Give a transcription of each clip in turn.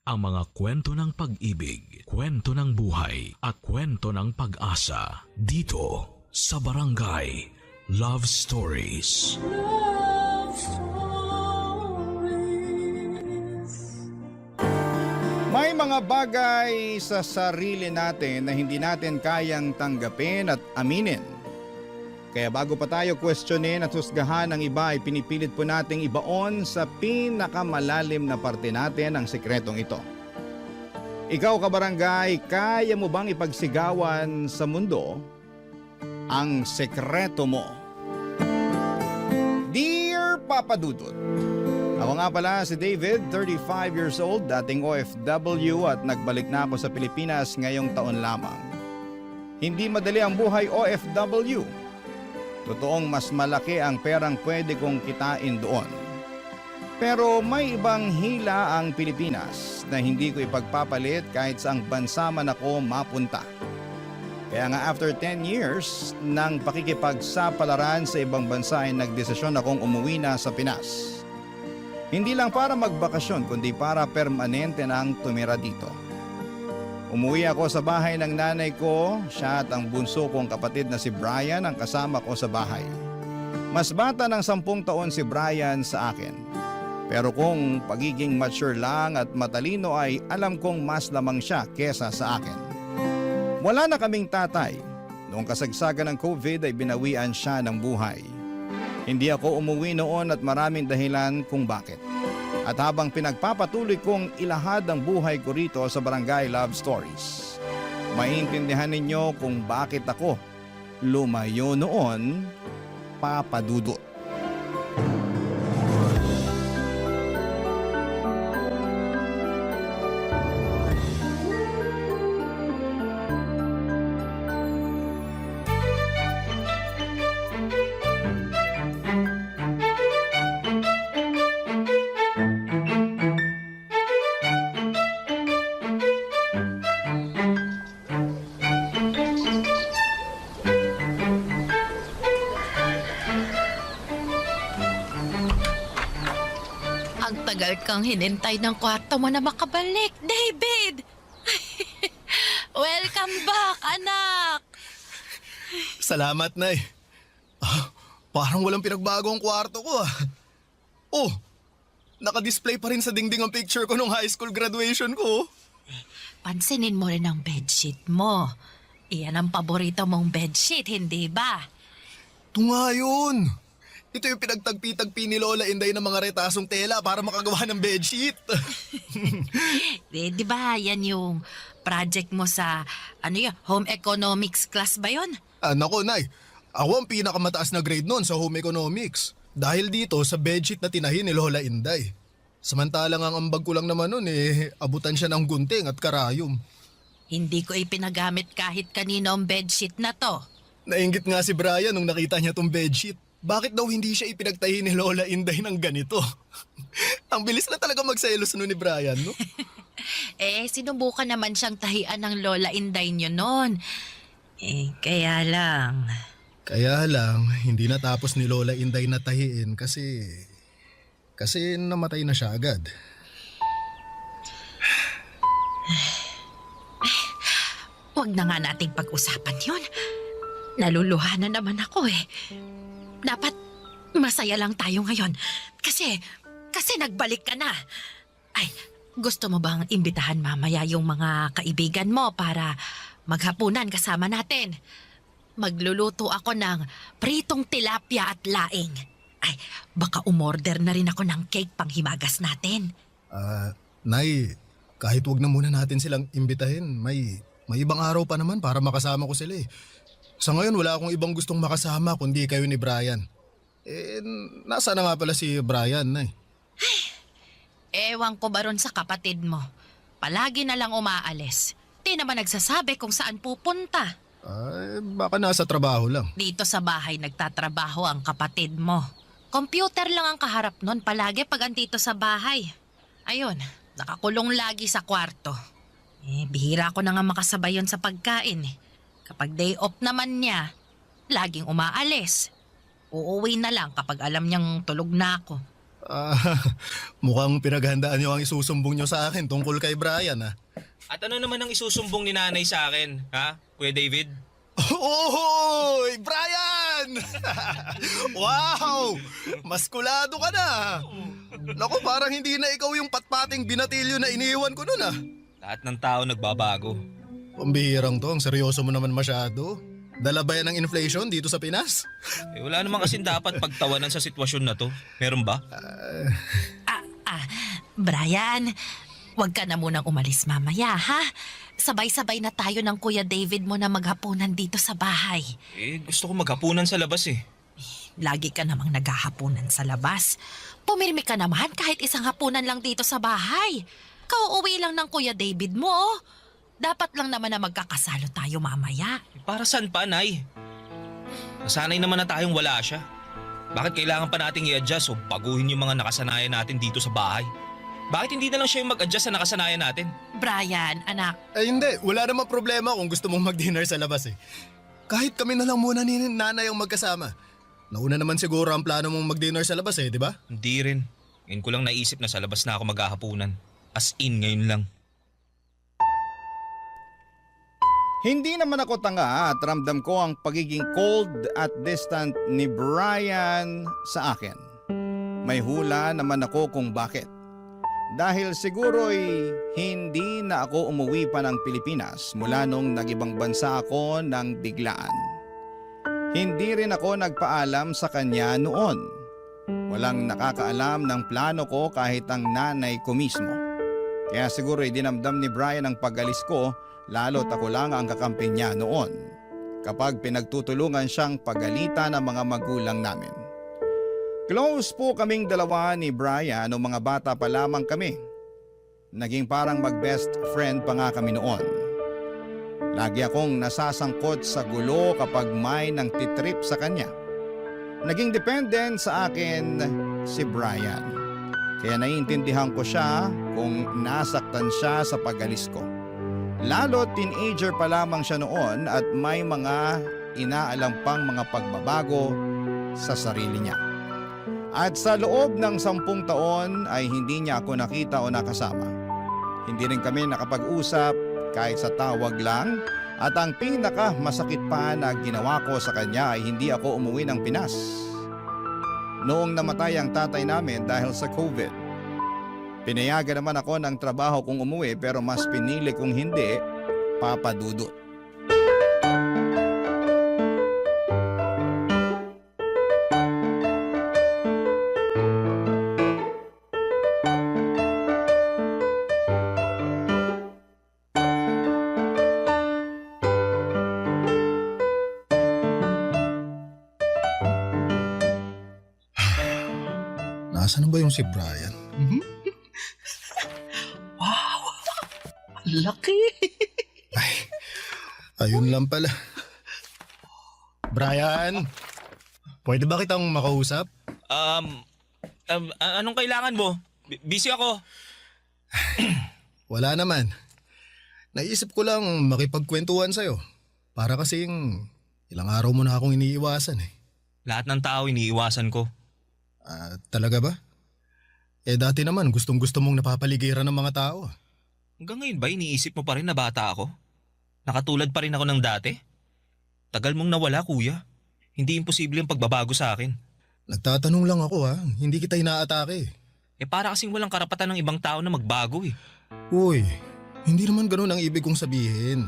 ang mga kwento ng pag-ibig, kwento ng buhay at kwento ng pag-asa dito sa Barangay Love Stories. Love Stories. May mga bagay sa sarili natin na hindi natin kayang tanggapin at aminin. Kaya bago pa tayo questionin at husgahan ng iba ay pinipilit po nating ibaon sa pinakamalalim na parte natin ang sikretong ito. Ikaw kabarangay, kaya mo bang ipagsigawan sa mundo ang sekreto mo? Dear Papa Dudut, ako nga pala si David, 35 years old, dating OFW at nagbalik na ako sa Pilipinas ngayong taon lamang. Hindi madali ang buhay OFW. Totoong mas malaki ang perang pwede kong kitain doon. Pero may ibang hila ang Pilipinas na hindi ko ipagpapalit kahit saang bansa man ako mapunta. Kaya nga after 10 years ng pakikipagsapalaran sa ibang bansa ay nagdesisyon akong umuwi na sa Pinas. Hindi lang para magbakasyon kundi para permanente nang tumira dito. Umuwi ako sa bahay ng nanay ko, siya at ang bunso kong kapatid na si Brian ang kasama ko sa bahay. Mas bata ng 10 taon si Brian sa akin. Pero kung pagiging mature lang at matalino ay alam kong mas lamang siya kesa sa akin. Wala na kaming tatay. Noong kasagsagan ng COVID ay binawian siya ng buhay. Hindi ako umuwi noon at maraming dahilan kung bakit. At habang pinagpapatuloy kong ilahad ang buhay ko rito sa Barangay Love Stories, maintindihan ninyo kung bakit ako lumayo noon, Papa Dudut. Tagal kang hinintay ng kwarto mo na makabalik, David! Welcome back, anak! Salamat, Nay. Parang walang pinagbago ang kwarto ko ah. Oh, naka-display pa rin sa dingding ang picture ko nung high school graduation ko. Pansinin mo rin ang bedsheet mo. Iyan ang paborito mong bedsheet, hindi ba? Ito nga yun. Ito yung pinagtagpi-tagpi ni Lola Inday ng mga retasong tela para makagawa ng bedsheet. Di ba yan yung project mo sa, home economics class ba yun? Nako, Nay. Ako ang pinakamataas na grade noon sa home economics. Dahil dito sa bedsheet na tinahin ni Lola Inday. Samantalang ang ambag ko lang naman noon abutan siya ng gunting at karayom. Hindi ko ipinagamit kahit kanino ang bedsheet na to. Nainggit nga si Brian nung nakita niya tong bedsheet. Bakit daw hindi siya ipinagtahi ni Lola Inday ng ganito? Ang bilis na talaga magselos no ni Brian, no? Sinubukan naman siyang tahian ng Lola Inday niyo noon. Kaya lang... Kaya lang, hindi natapos ni Lola Inday na tahiin kasi namatay na siya agad. Huwag na nga nating pag-usapan yun. Naluluha na naman ako Dapat masaya lang tayo ngayon. Kasi nagbalik ka na. Ay, gusto mo bang imbitahan mamaya yung mga kaibigan mo para maghapunan kasama natin? Magluluto ako ng pritong tilapia at laing. Ay, baka umorder na rin ako ng cake panghimagas natin. Nay, kahit wag na muna natin silang imbitahin, may ibang araw pa naman para makasama ko sila Sa ngayon, wala akong ibang gustong makasama kundi kayo ni Brian. Nasa na nga pala si Brian, Nay? Ewan ko ba ron sa kapatid mo? Palagi na lang umaalis. Di naman nagsasabi kung saan pupunta. Baka nasa trabaho lang. Dito sa bahay nagtatrabaho ang kapatid mo. Computer lang ang kaharap nun palagi pag andito sa bahay. Ayun, nakakulong lagi sa kwarto. Bihira ko na nga makasabay yun sa pagkain. Kapag day off naman niya, laging umaalis. Uuwi na lang kapag alam niyang tulog na ako. Ah, mukhang pinaghandaan niyo ang isusumbong niyo sa akin tungkol kay Brian ah. At ano naman ang isusumbong ni nanay sa akin, ha? Kuya David? Ohoy! Brian! Wow! Maskulado ka na! Naku, parang hindi na ikaw yung patpating binatilyo na iniwan ko nun ah. Lahat ng tao nagbabago. Pambihirang to, ang seryoso mo naman masyado. Dala ba yan ng inflation dito sa Pinas? Wala naman kasing dapat pagtawanan sa sitwasyon na to. Meron ba? Brian, huwag ka na munang umalis mamaya, ha? Sabay-sabay na tayo ng Kuya David mo na maghapunan dito sa bahay. Gusto ko maghapunan sa labas eh. Lagi ka namang naghahapunan sa labas. Pumirmi ka naman kahit isang hapunan lang dito sa bahay. Kauuwi lang ng Kuya David mo, oh. Dapat lang naman na magkakasalo tayo mamaya. Para saan pa, Nay? Nasanay naman na tayong wala siya. Bakit kailangan pa nating i-adjust o baguhin yung mga nakasanayan natin dito sa bahay? Bakit hindi na lang siya yung mag-adjust sa nakasanayan natin? Brian, anak, Ay hindi, wala namang problema kung gusto mong mag-dinner sa labas eh. Kahit kami na lang muna ni nanay ang magkasama. Nauna naman siguro ang plano mong mag-dinner sa labas eh, di ba? Hindi rin. Ngayon ko lang naisip na sa labas na ako maghahapunan. As in, ngayon lang. Hindi naman ako tanga at ramdam ko ang pagiging cold at distant ni Brian sa akin. May hula naman ako kung bakit. Dahil siguro'y hindi na ako umuwi pa ng Pilipinas mula nung nag-ibang bansa ako ng biglaan. Hindi rin ako nagpaalam sa kanya noon. Walang nakakaalam ng plano ko kahit ang nanay ko mismo. Kaya siguro'y dinamdam ni Brian ang pag-alis ko, lalo't ako lang ang kakampi niya noon kapag pinagtutulungan siyang pagalitan ng mga magulang namin. Close po kaming dalawa ni Brian nung mga bata pa lamang kami. Naging parang mag-best friend pa nga kami noon. Lagi akong nasasangkot sa gulo kapag may nang titrip sa kanya. Naging dependent sa akin si Brian. Kaya naiintindihan ko siya kung nasaktan siya sa pag-alis ko. Lalo teenager pa lamang siya noon at may mga inaalam pang mga pagbabago sa sarili niya. At sa loob ng 10 taon ay hindi niya ako nakita o nakasama. Hindi rin kami nakapag-usap kahit sa tawag lang at ang pinaka masakit pa na ginawa ko sa kanya ay hindi ako umuwi ng Pinas. Noong namatay ang tatay namin dahil sa COVID. Pinayagan naman ako ng trabaho kung umuwi pero mas pinili kong hindi, Papa Dudut. Nasaan na ba yung si Brian? laki. Ayun lang pala. Brian, pwede ba kitang makausap? Anong kailangan mo? Busy ako. Wala naman. Naisip ko lang makipagkwentuhan sa'yo. Para kasing ilang araw mo na akong iniiwasan eh. Lahat ng tao iniiwasan ko. Talaga ba? Dati naman gustong-gusto mong napapaligiran ng mga tao. Hanggang ngayon ba iniisip mo pa rin na bata ako? Nakatulad pa rin ako ng dati? Tagal mong nawala, kuya. Hindi imposible ang pagbabago sa akin. Nagtatanong lang ako ha, hindi kita inaatake. Para kasing walang karapatan ng ibang tao na magbago eh. Uy, hindi naman ganun ang ibig kong sabihin.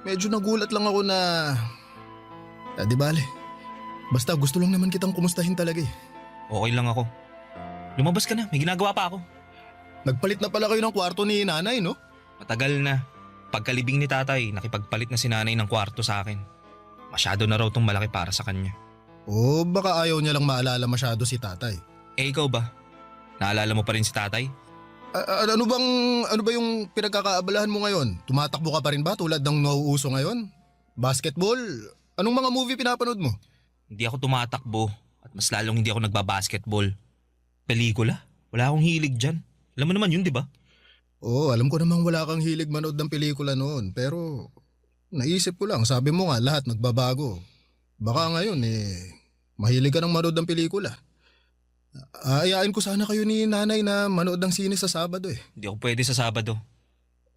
Medyo nagulat lang ako na... di bale. Basta gusto lang naman kitang kumustahin talaga eh. Okay lang ako. Lumabas ka na, may ginagawa pa ako. Nagpalit na pala kayo ng kwarto ni nanay, no? Matagal na. Pagkalibing ni tatay, nakipagpalit na si nanay ng kwarto sa akin. Masyado na raw tong malaki para sa kanya. O baka ayaw niya lang maalala masyado si tatay. Ikaw ba? Naalala mo pa rin si tatay? Ano ba yung pinagkakaabalahan mo ngayon? Tumatakbo ka pa rin ba tulad ng nauuso ngayon? Basketball? Anong mga movie pinapanood mo? Hindi ako tumatakbo at mas lalong hindi ako nagbabasketball. Pelikula? Wala akong hilig dyan. Alam mo naman yun, di ba? Oo, alam ko namang wala kang hilig manood ng pelikula noon. Pero naisip ko lang, sabi mo nga lahat nagbabago. Baka ngayon mahilig ka ng manood ng pelikula. Ayain ko sana kayo ni nanay na manood ng sine sa Sabado eh. Hindi ako pwede sa Sabado.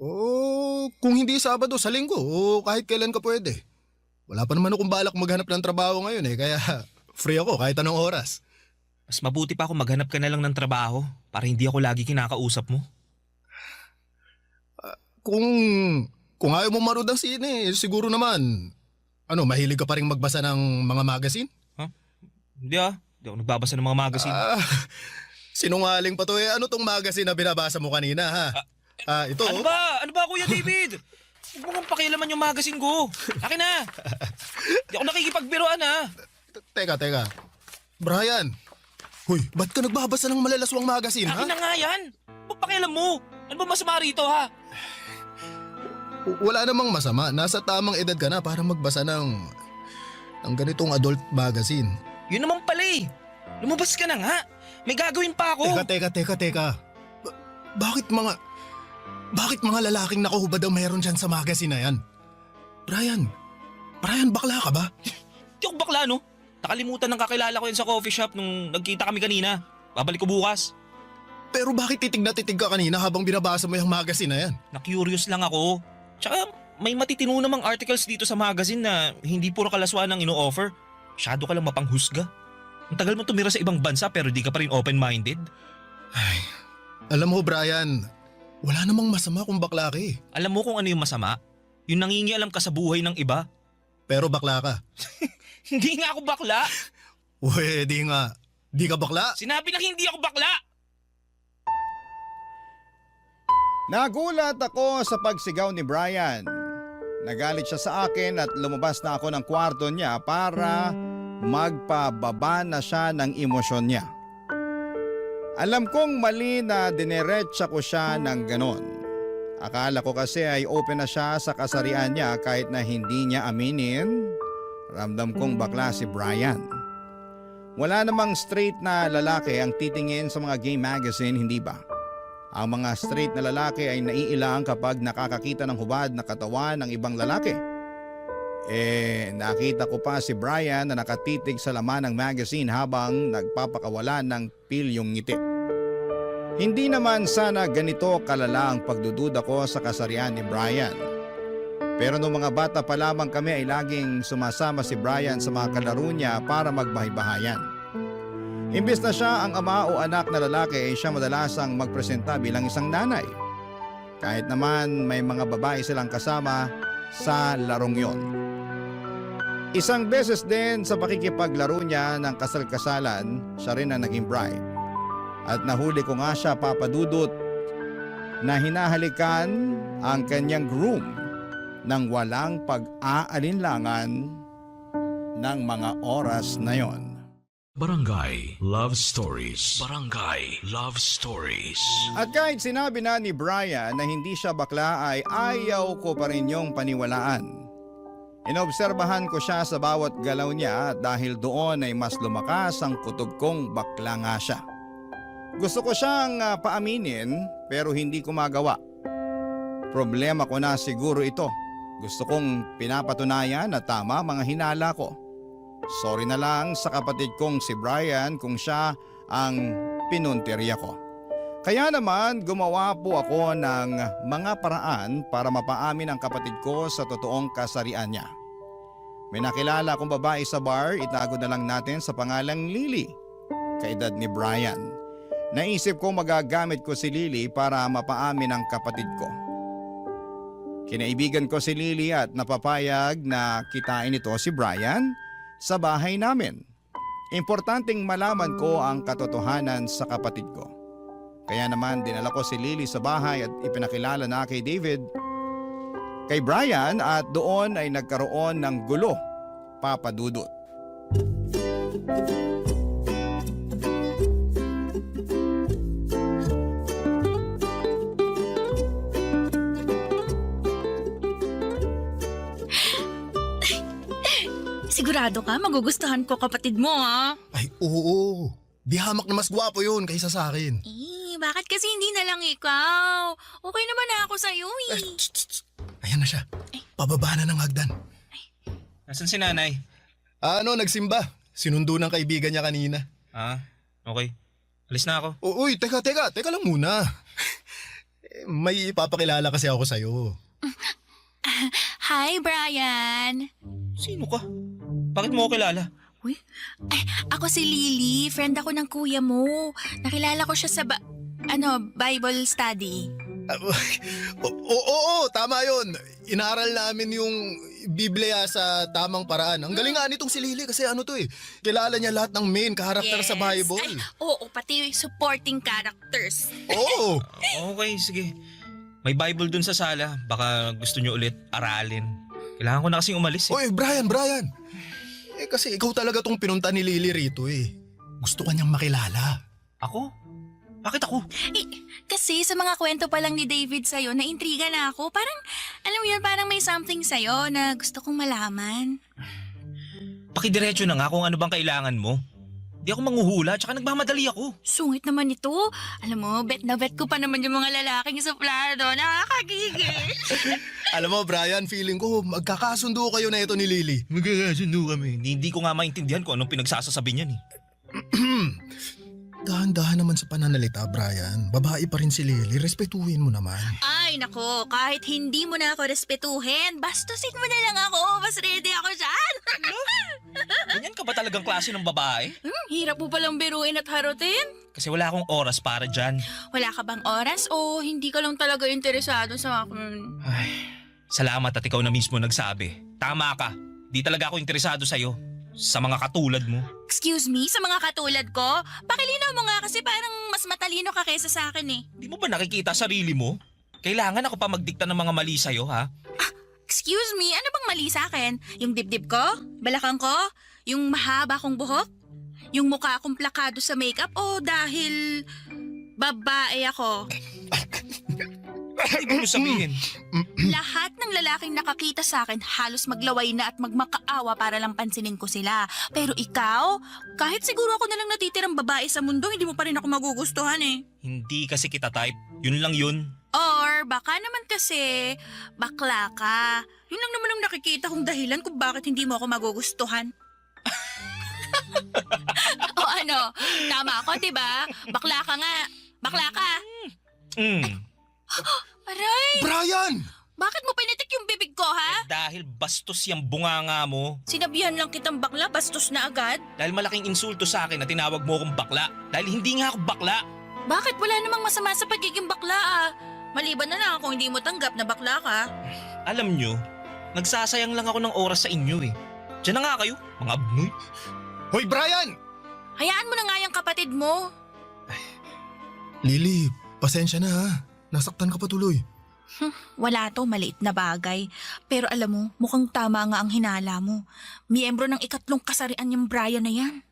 Oo, kung hindi Sabado, sa Linggo o kahit kailan ka pwede. Wala pa naman akong balak maghanap ng trabaho ngayon eh, kaya free ako kahit anong oras. Mas mabuti pa kung maghanap ka na lang ng trabaho para hindi ako lagi kinakausap mo. Kung ayaw mo manood ng sine, siguro naman, mahilig ka pa rin magbasa ng mga magazine? Hindi Hindi ako nagbabasa ng mga magazine. Sinungaling pa to eh. Ano tong magazine na binabasa mo kanina ha? Ito. Ano ba? Ano ba, Kuya David? Huwag mo kang pakialaman yung magazine ko. Akin na. Hindi ako nakikipagbiroan ha. Teka. Brian. Hoy, ba't ka nagbabasa ng malalaswang magazine ha? Akin na nga yan. Huwag pakialam mo. Ano ba masama rito ha? Wala namang masama. Nasa tamang edad ka na para magbasa ng ganitong adult magazine. Yun naman pala eh. Lumabas ka na nga. May gagawin pa ako. Teka. Bakit mga lalaking nakahubad ang mayroon dyan sa magazine na yan? Brian, bakla ka ba? Hindi ako bakla no. Nakalimutan ng kakilala ko yan sa coffee shop nung nagkita kami kanina. Babalik ko bukas. Pero bakit titig na titig ka kanina habang binabasa mo yung magazine na yan? Na-curious lang ako. Tsaka may matitino namang articles dito sa magazine na hindi puro kalaswaan ang ino-offer. Masyado ka lang mapanghusga. Ang tagal mo tumira sa ibang bansa pero di ka pa rin open-minded. Ay, alam mo Brian, wala namang masama kung bakla ka eh. Alam mo kung ano yung masama? Yung nangingialam ka sa buhay ng iba. Pero bakla ka. Hindi nga ako bakla. Uwe, di nga. Di ka bakla? Sinabi na hindi ako bakla. Nagulat ako sa pagsigaw ni Brian. Nagalit siya sa akin at lumabas na ako ng kwarto niya para magpababa na siya ng emosyon niya. Alam kong mali na dineretsa ko siya ng ganon. Akala ko kasi ay open na siya sa kasarian niya kahit na hindi niya aminin. Ramdam kong bakla si Brian. Wala namang straight na lalaki ang titingin sa mga gay magazine, hindi ba? Ang mga straight na lalaki ay naiilang kapag nakakakita ng hubad na katawan ng ibang lalaki. Nakita ko pa si Brian na nakatitig sa laman ng magazine habang nagpapakawala ng pilyong ngiti. Hindi naman sana ganito kalala ang pagdududa ko sa kasarian ni Brian. Pero noong mga bata pa lamang kami ay laging sumasama si Brian sa mga kalaro niya para magbahay-bahayan. Imbes na siya ang ama o anak na lalaki ay siya madalasang magpresenta bilang isang nanay. Kahit naman may mga babae silang kasama sa larong yon. Isang beses din sa pakikipaglaro niya ng kasal-kasalan, siya rin ang naging bride. At nahuli ko nga siya, Papa Dudut, na hinahalikan ang kanyang groom nang walang pag-aalinlangan ng mga oras na yon. Barangay Love Stories. Barangay Love Stories. At kahit sinabi na ni Brian na hindi siya bakla ay ayaw ko pa rin yung paniwalaan. Inobserbahan ko siya sa bawat galaw niya dahil doon ay mas lumakas ang kutob kong bakla nga siya. Gusto ko siyang paaminin pero hindi ko magawa. Problema ko na siguro ito. Gusto kong pinapatunayan na tama mga hinala ko. Sorry na lang sa kapatid kong si Brian kung siya ang pinuntirya ko. Kaya naman gumawa po ako ng mga paraan para mapaamin ang kapatid ko sa totoong kasarian niya. May nakilala akong babae sa bar, itago na lang natin sa pangalang Lily, kaedad ni Brian. Naisip ko magagamit ko si Lily para mapaamin ang kapatid ko. Kinaibigan ko si Lily at napapayag na kitain ito si Brian sa bahay namin. Importanteng malaman ko ang katotohanan sa kapatid ko. Kaya naman dinala ko si Lily sa bahay at ipinakilala na kay David, kay Brian at doon ay nagkaroon ng gulo, Papa Dudut. Sigurado ka, magugustuhan ko kapatid mo ha? Ay, oo. Di hamak na mas gwapo yun kaysa sa akin. Bakit kasi hindi na lang ikaw? Okay naman na ako sa'yo eh. Ayan na siya. Pababa na ng hagdan. Nasaan si nanay? Nagsimba. Sinundo ng kaibigan niya kanina. Okay. Alis na ako. Uy, teka lang muna. May ipapakilala kasi ako sa'yo. Hi, Brian. Sino ka? Bakit mo ako kilala? Uy, ako si Lily. Friend ako ng kuya mo. Nakilala ko siya sa Bible study. Oo, tama yun. Inaaral namin yung Biblia sa tamang paraan. Ang galing nga nitong si Lily kasi kilala niya lahat ng main character sa Bible. Ay, oo, pati supporting characters. Oo. Okay, sige. May Bible dun sa sala. Baka gusto nyo ulit aralin. Kailangan ko na kasing umalis eh. Oy, Brian. Kasi ikaw talaga tong pinunta ni Lily rito eh. Gusto ka niyang makilala. Ako? Bakit ako? Kasi sa mga kwento pa lang ni David sa'yo, naintriga na ako. Parang, alam mo yun, parang may something sa'yo na gusto kong malaman. Pakidiretso na nga kung ano bang kailangan mo. Di ako manghuhula, tsaka nagmamadali ako. Sungit naman ito. Alam mo, bet na bet ko pa naman yung mga lalaking suplado. Nakakagigil. Alam mo, Brian, feeling ko magkakasundo kayo na ito ni Lily. Magkakasundo kami. Hindi ko nga maintindihan kung anong pinagsasasabi niyan eh. Dahan-dahan naman sa pananalita, Brian. Babae pa rin si Lily. Respetuhin mo naman. Ay, nako, kahit hindi mo na ako respetuhin, bastusin mo na lang ako. Mas ready ako dyan. Ganyan ka ba talagang klase ng babae? Hirap mo palang biruin at harutin. Kasi wala akong oras para dyan. Wala ka bang oras o hindi ka lang talaga interesado sa akin? Ay, salamat at ikaw na mismo nagsabi. Tama ka. Di talaga ako interesado sa'yo. Sa mga katulad mo. Excuse me, sa mga katulad ko? Pakilinaw mo nga kasi parang mas matalino ka kaysa sa akin eh. Di mo ba nakikita sarili mo? Kailangan ako pa magdikta ng mga mali sa'yo, ha? Excuse me, ano bang mali sa akin? Yung dibdib ko? Balakang ko? Yung mahaba kong buhok? Yung mukha akong plakado sa makeup? O dahil babae ako? Ano ibig mo sabihin? Lahat ng lalaking nakakita sa akin halos maglaway na at magmakaawa para lang pansinin ko sila. Pero ikaw, kahit siguro ako na lang natitirang babae sa mundo, hindi mo pa rin ako magugustuhan eh. Hindi kasi kita type. Yun lang yun. Or baka naman kasi bakla ka. Yun lang naman ang nakikita kong dahilan kung bakit hindi mo ako magugustuhan. O ano, tama ako, diba? Bakla ka nga. Bakla ka. Aray! Brian! Bakit mo pinitik yung bibig ko, ha? Dahil bastos yung bunganga mo. Sinabihan lang kitang bakla, bastos na agad. Dahil malaking insulto sa akin na tinawag mo akong bakla. Dahil hindi nga ako bakla. Bakit wala namang masama sa pagiging bakla, ah? Maliban na lang kung hindi mo tanggap na bakla ka. Alam nyo, nagsasayang lang ako ng oras sa inyo eh. Diyan na nga kayo, mga abnoy. Hoy, Brian! Hayaan mo na nga yung kapatid mo. Lily, pasensya na ha. Nasaktan ka pa tuloy. Wala to, maliit na bagay. Pero alam mo, mukhang tama nga ang hinala mo. Miyembro ng ikatlong kasarian yung Brian na yan.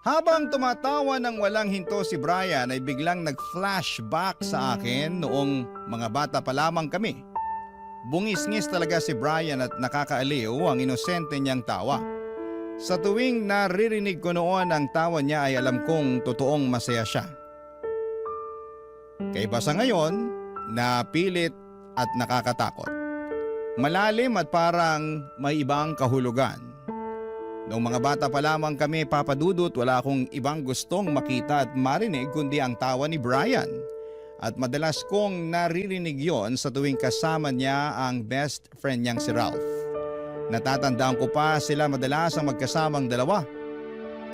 Habang tumatawa ng walang hinto si Brian ay biglang nag-flashback sa akin noong mga bata pa lamang kami. Bungis-ngis talaga si Brian at nakakaaliw ang inosente niyang tawa. Sa tuwing naririnig ko noon ang tawa niya ay alam kong totoong masaya siya. Kaiba sa ngayon, napilit at nakakatakot. Malalim at parang may ibang kahulugan. Noong mga bata pa lamang kami, Papa Dudut, wala akong ibang gustong makita at marinig kundi ang tawa ni Brian. At madalas kong naririnig yon sa tuwing kasama niya ang best friend niyang si Ralph. Natatandaan ko pa sila madalas ang magkasamang dalawa.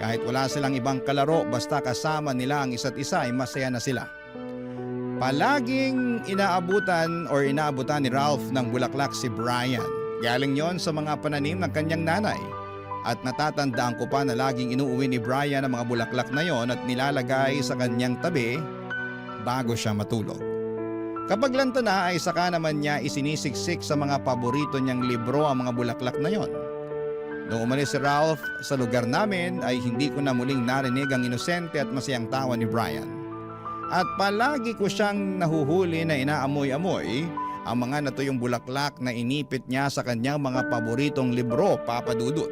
Kahit wala silang ibang kalaro, basta kasama nila ang isa't isa ay masaya na sila. Palaging inaabutan ni Ralph ng bulaklak si Brian. Galing yon sa mga pananim ng kanyang nanay. At natatandaan ko pa na laging inuuwi ni Brian ang mga bulaklak na yon at nilalagay sa kanyang tabi bago siya matulog. Kapag lanto na ay saka naman niya isinisiksik sa mga paborito niyang libro ang mga bulaklak na yon. Noong umalis si Ralph sa lugar namin ay hindi ko na muling narinig ang inosente at masayang tawa ni Brian. At palagi ko siyang nahuhuli na inaamoy-amoy ang mga natuyong bulaklak na inipit niya sa kanyang mga paboritong libro, Papa Dudut.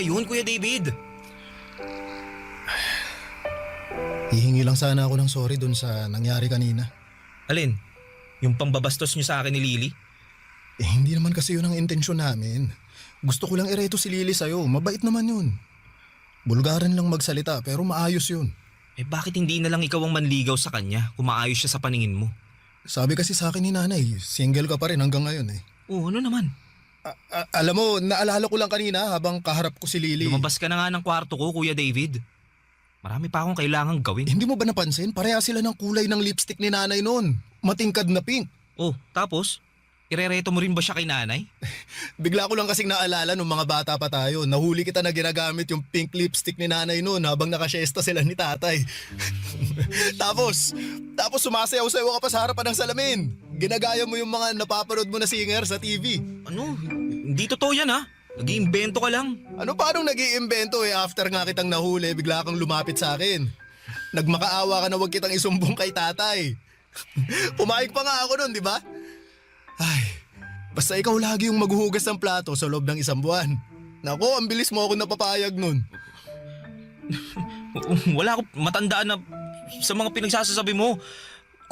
ba yun, Kuya David? Hihingi lang sana ako ng sorry dun sa nangyari kanina. Alin? Yung pambabastos niyo sa akin ni Lily? Hindi naman kasi yun ang intensyon namin. Gusto ko lang ireto si Lily sa'yo. Mabait naman yun. Bulgaran lang magsalita pero maayos yun. Bakit hindi na lang ikaw ang manligaw sa kanya kung maayos siya sa paningin mo? Sabi kasi sa akin ni nanay, single ka pa rin hanggang ngayon eh. Oo, ano naman? Alam mo, naalala ko lang kanina habang kaharap ko si Lily. Lumabas ka na nga ng kwarto ko, Kuya David. Marami pa akong kailangang gawin. Hindi mo ba napansin? Pareha sila ng kulay ng lipstick ni nanay noon. Matingkad na pink. Oh, tapos? Irereto mo rin ba siya kay nanay? Bigla ko lang kasing naalala nung mga bata pa tayo. Nahuli kita na ginagamit yung pink lipstick ni nanay noon habang nakasyesta sila ni tatay. tapos sumasayaw-sayaw ka pa sa harapan ng salamin. Ginagaya mo yung mga napapanood mo na singer sa TV. Ano? Hindi totoo yan ha? Nag-iimbento ka lang. Ano paanong nag-iimbento after nga kitang nahuli, bigla kang lumapit sa akin. Nagmakaawa ka na wag kitang isumbong kay tatay. Pumayag pa nga ako nun, di ba? Ay, basta ikaw lagi yung maghuhugas ng plato sa loob ng 1 buwan. Nako, ang bilis mo ako napapayag nun. Wala akong matandaan na sa mga pinagsasasabi mo.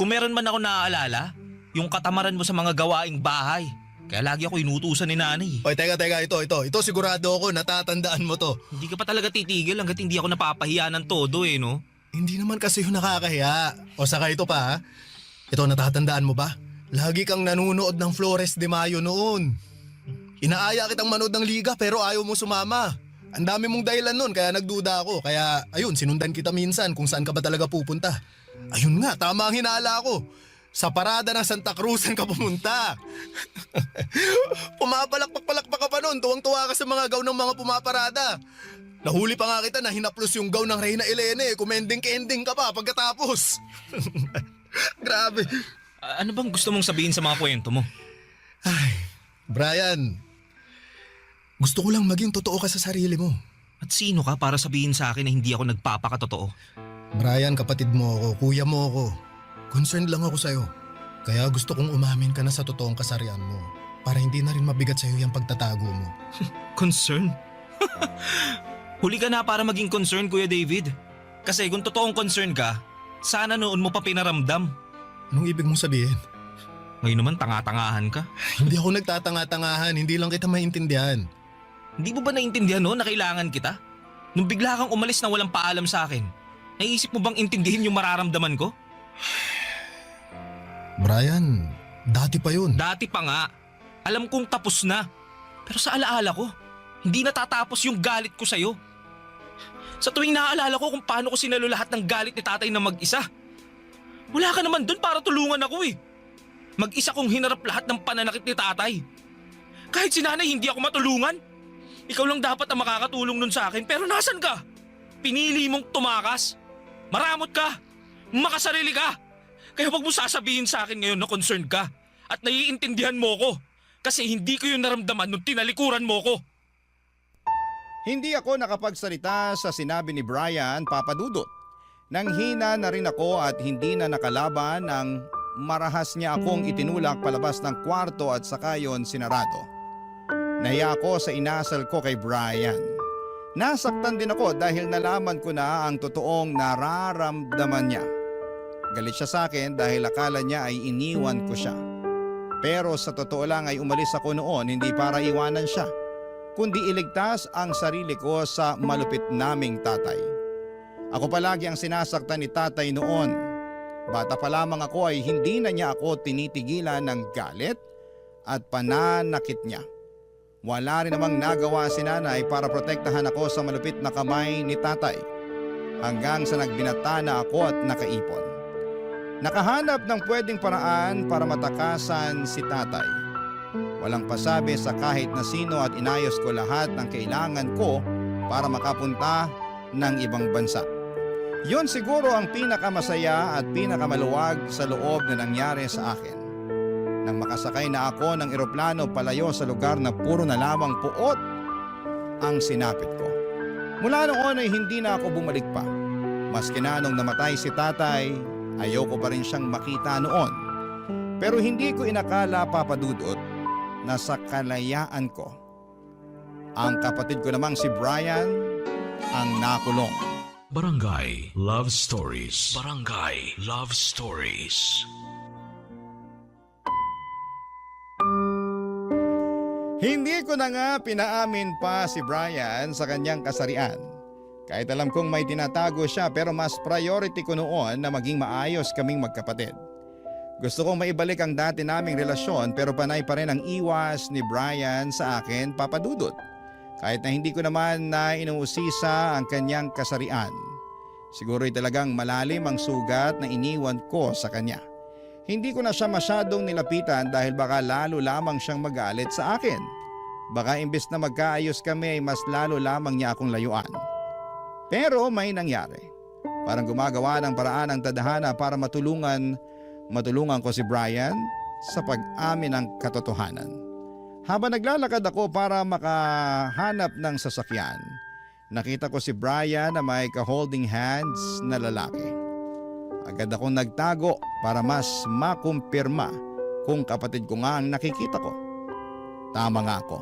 Kung meron man ako naaalala, yung katamaran mo sa mga gawaing bahay. Kaya lagi ako inutusan ni nanay. Oy, teka, ito sigurado ako, natatandaan mo to. Hindi ka pa talaga titigil hanggat hindi ako napapahiya ng todo no? Hindi naman kasi yung nakakahiya. O saka ito pa ha. Ito, natatandaan mo ba? Lagi kang nanunood ng Flores de Mayo noon. Inaaya kitang manood ng liga pero ayaw mo sumama. Ang dami mong dahilan noon kaya nagduda ako. Kaya ayun, sinundan kita minsan kung saan ka ba talaga pupunta. Ayun nga, tama ang hinala ko. Sa parada ng Santa Cruzan ka pumunta. Pumapalakpak-palakpak ka pa noon. Tuwang-tuwa ka sa mga gown ng mga pumaparada. Nahuli pa nga kita na hinaplos yung gown ng Reyna Elene. Kumending-kending ka pa pagkatapos. Grabe. Ano bang gusto mong sabihin sa mga kwento mo? Ay, Brian. Gusto ko lang maging totoo ka sa sarili mo. At sino ka para sabihin sa akin na hindi ako nagpapakatotoo? Brian, kapatid mo ako, kuya mo ako. Concerned lang ako sa'yo. Kaya gusto kong umamin ka na sa totoong kasarian mo. Para hindi na rin mabigat sa'yo yung pagtatago mo. Concern? Huli ka na para maging concern, Kuya David. Kasi kung totoong concern ka, sana noon mo pa pinaramdam. Anong ibig mong sabihin? Ngayon naman tanga-tangahan ka. Hindi ako nagtatanga-tangahan, hindi lang kita maintindihan. Hindi mo ba naintindihan na kailangan kita? Nung bigla kang umalis na walang paalam sa akin, naisip mo bang intindihin yung mararamdaman ko? Brian, dati pa yun. Dati pa nga. Alam kong tapos na. Pero sa alaala ko, hindi natatapos yung galit ko sa'yo. Sa tuwing naaalala ko kung paano ko sinalo lahat ng galit ni tatay na mag-isa. Wala ka naman dun para tulungan ako eh. Mag-isa kong hinarap lahat ng pananakit ni tatay. Kahit si nanay hindi ako matulungan. Ikaw lang dapat ang makakatulong nun sa akin pero nasan ka? Pinili mong tumakas. Maramot ka. Makasarili ka. Kaya wag mo sasabihin sa akin ngayon na concerned ka at naiintindihan mo ko kasi hindi ko yun naramdaman nung tinalikuran mo ko. Hindi ako nakapagsalita sa sinabi ni Brian, Papa Dudut. Nanghina na rin ako at hindi na nakalaban ang marahas niya akong itinulak palabas ng kwarto at saka yon sinarado. Nahiya ako sa inasal ko kay Brian. Nasaktan din ako dahil nalaman ko na ang totoong nararamdaman niya. Galit siya sa akin dahil akala niya ay iniwan ko siya. Pero sa totoo lang ay umalis ako noon hindi para iwanan siya, kundi iligtas ang sarili ko sa malupit naming tatay. Ako palagi ang sinasaktan ni tatay noon. Bata pa lamang ako ay hindi na niya ako tinitigilan ng galit at pananakit niya. Wala rin namang nagawa si nanay para protektahan ako sa malupit na kamay ni tatay hanggang sa nagbinata na ako at nakaipon. Nakahanap ng pwedeng paraan para matakasan si tatay. Walang pasabi sa kahit na sino at inayos ko lahat ng kailangan ko para makapunta ng ibang bansa. Yon siguro ang pinakamasaya at pinakamaluwag sa loob na nangyari sa akin. Nang makasakay na ako ng eroplano palayo sa lugar na puro na lamang puot ang sinapit ko. Mula noon ay hindi na ako bumalik pa. Maski na nung namatay si tatay, ayoko pa rin siyang makita noon. Pero hindi ko inakala, Papa Dudut, na sa kalayaan ko Ang kapatid ko namang si Brian ang nakulong. Barangay Love Stories. Barangay Love Stories. Hindi ko na nga pinaamin pa si Brian sa kanyang kasarian. Kahit alam kong may tinatago siya pero mas priority ko noon na maging maayos kaming magkapatid. Gusto kong maibalik ang dati naming relasyon pero panay pa rin ang iwas ni Brian sa akin, Papa Dudut. Kahit na hindi ko naman na inuusisa ang kanyang kasarian. Siguro'y talagang malalim ang sugat na iniwan ko sa kanya. Hindi ko na siya masyadong nilapitan dahil baka lalo lamang siyang magalit sa akin. Baka imbes na magkaayos kami ay mas lalo lamang niya akong layuan. Pero may nangyari. Parang gumagawa ng paraan ang tadhana para matulungan ko si Brian sa pag-amin ng katotohanan. Habang naglalakad ako para makahanap ng sasakyan, nakita ko si Brian na may ka-holding hands na lalaki. Agad akong nagtago para mas makumpirma kung kapatid ko nga ang nakikita ko. Tama nga ako.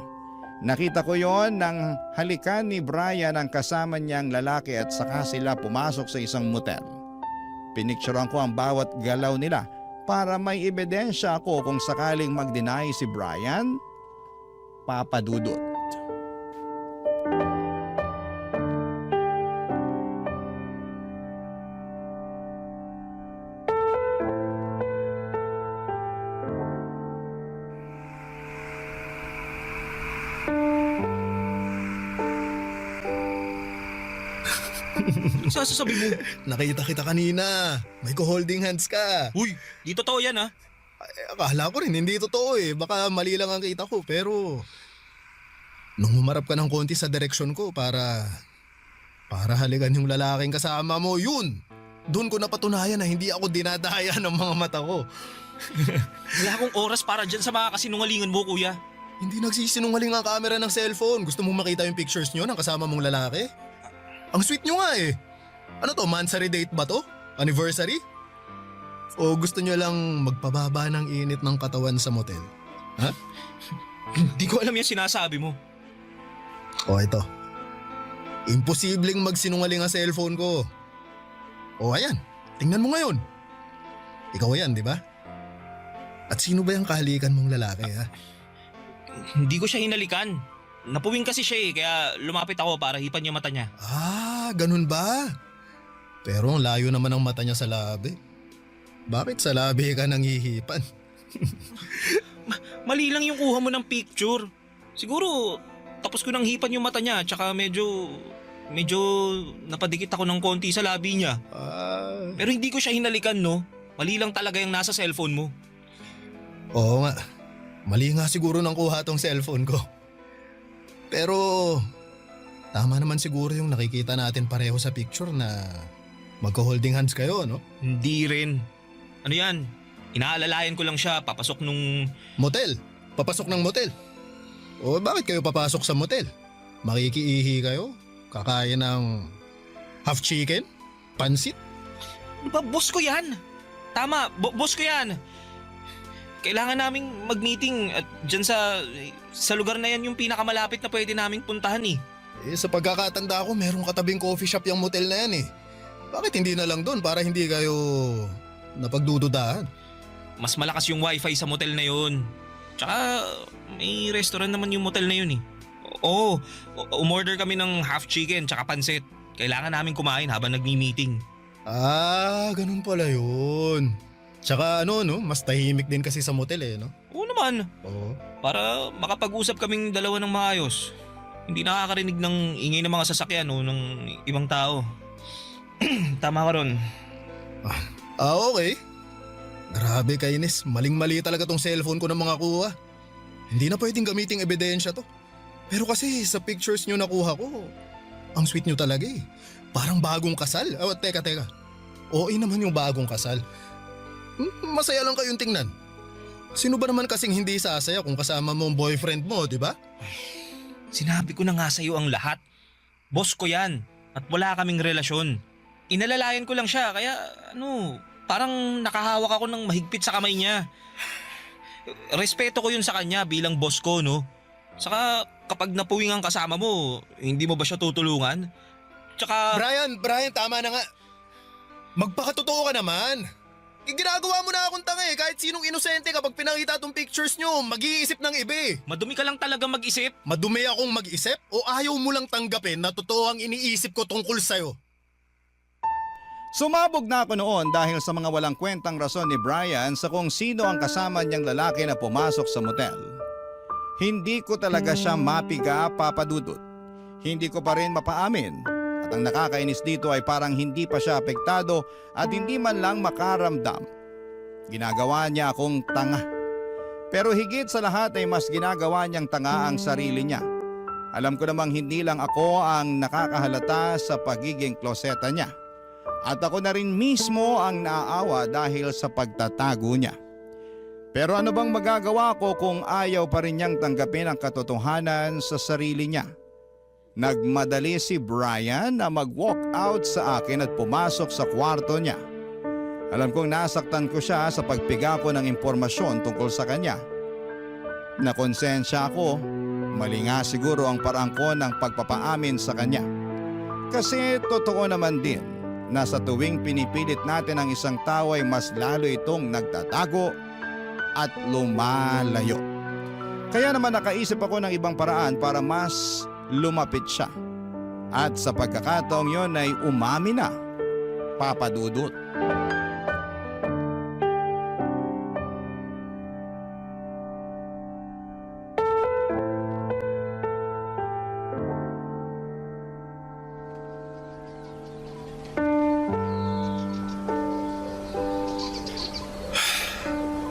Nakita ko yon nang halikan ni Brian ang kasama niyang lalaki at saka sila pumasok sa isang motel. Pinicturean ko ang bawat galaw nila para may ebidensya ako kung sakaling mag-deny si Brian, Papa Dudut. Anong sasasabi mo? Nakita kita kanina. May ko-holding hands ka. Uy, di totoo yan ha. Ay, akala ko rin, hindi totoo eh. Baka mali lang ang kita ko. Pero, nung humarap ka ng konti sa direksyon ko para halikan yung lalaking kasama mo, yun! Doon ko napatunayan na hindi ako dinadaya ng mga mata ko. Wala akong oras para dyan sa mga kasinungalingan mo, kuya. Hindi nagsisinungaling ang camera ng cellphone. Gusto mong makita yung pictures nyo ng kasama mong lalaki? Ang sweet nyo nga eh. Ano to, mansary date ba to? Anniversary? O gusto nyo lang magpababa ng init ng katawan sa motel? Ha? Hindi ko alam yung sinasabi mo. O ito. Imposibleng magsinungaling ang cellphone ko. O ayan, tingnan mo ngayon. Ikaw yan, di ba? At sino ba yung kahalikan mong lalaki ha? Hindi ko siya hinalikan. Napuwing kasi siya eh, kaya lumapit ako para hipan yung mata niya. Ah, ganun ba? Pero ang layo naman ang mata niya sa labi. Bakit sa labi ka nang hihipan? Mali lang yung kuha mo ng picture. Siguro, tapos ko nang hipan yung mata niya, tsaka medyo napadikit ako ng konti sa labi niya. Ah, Pero hindi ko siya hinalikan, no? Mali lang talaga yung nasa cellphone mo. oo nga. Mali nga siguro nang kuha tong cellphone ko. Pero tama naman siguro yung nakikita natin pareho sa picture na magka-holding hands kayo, no? Hindi rin. Ano yan? Inaalalayan ko lang siya papasok nung... Motel. Papasok ng motel. O bakit kayo papasok sa motel? Makikiihi kayo? Kakain ng half chicken? Pansit? Ano ba? Boss ko yan! Tama, boss ko yan! Kailangan naming mag-meeting at dyan sa lugar na yan yung pinakamalapit na pwede naming puntahan eh. Eh sa pagkakatanda ko merong katabing coffee shop yung motel na yan eh. Bakit hindi na lang doon para hindi kayo napagdududahan? Mas malakas yung wifi sa motel na yun. Tsaka may restaurant naman yung motel na yun eh. Oo, umorder kami ng half chicken tsaka pansit. Kailangan namin kumain habang nagmi-meeting. Ah, ganun pala yun. Tsaka ano no, mas tahimik din kasi sa motel eh, no? Oo naman, Oo. para makapag-usap kaming dalawa ng maayos. Hindi nakakarinig ng ingay ng mga sasakyan o ng ibang tao. Tama ka ron. Ah, okay. Grabe kainis, maling-mali talaga tong cellphone ko ng mga kuha. Hindi na pwedeng gamiting ebidensya to. Pero kasi sa pictures nyo nakuha ko, ang sweet nyo talaga eh. Parang bagong kasal. Oh, teka. Oo naman yung bagong kasal. Masaya lang kayong tingnan. Sino ba naman kasing hindi sasaya kung kasama mo ang boyfriend mo, di ba? Sinabi ko na nga sa'yo ang lahat. Boss ko yan at wala kaming relasyon. Inalalayan ko lang siya kaya parang nakahawak ako ng mahigpit sa kamay niya. Respeto ko yun sa kanya bilang boss ko, no? Saka kapag napuwing ang kasama mo, hindi mo ba siya tutulungan? Tsaka, Brian, tama na nga. Magpakatotoo ka naman. Ginagawa mo na akong tanga eh. Kahit sinong inosente kapag pinakita tong pictures nyo, mag-iisip ng iba eh. madumi ka lang talaga mag-isip. Madumi akong mag-isip o ayaw mo lang tanggapin na totoo ang iniisip ko tungkol sa'yo? Sumabog na ako noon dahil sa mga walang kwentang rason ni Brian sa kung sino ang kasama niyang lalaki na pumasok sa motel. Hindi ko talaga siya mapiga, Papa Dudut. Hindi ko pa rin mapaamin. At ang nakakainis dito ay parang hindi pa siya apektado at hindi man lang makaramdam. Ginagawa niya akong tanga. Pero higit sa lahat ay mas ginagawa niyang tanga ang sarili niya. Alam ko namang hindi lang ako ang nakakahalata sa pagiging kloseta niya. At ako na rin mismo ang naaawa dahil sa pagtatago niya. Pero ano bang magagawa ko kung ayaw pa rin niyang tanggapin ang katotohanan sa sarili niya? Nagmadali si Brian na mag-walk out sa akin at pumasok sa kwarto niya. Alam kong nasaktan ko siya sa pagpiga ko ng impormasyon tungkol sa kanya. Nakonsensya ako, mali nga siguro ang parang ko ng pagpapaamin sa kanya. Kasi totoo naman din na sa tuwing pinipilit natin ang isang tao ay mas lalo itong nagtatago at lumalayo. Kaya naman nakaisip ako ng ibang paraan para mas lumapit siya. At sa pagkakataong yon ay umami na, Papa Dudut.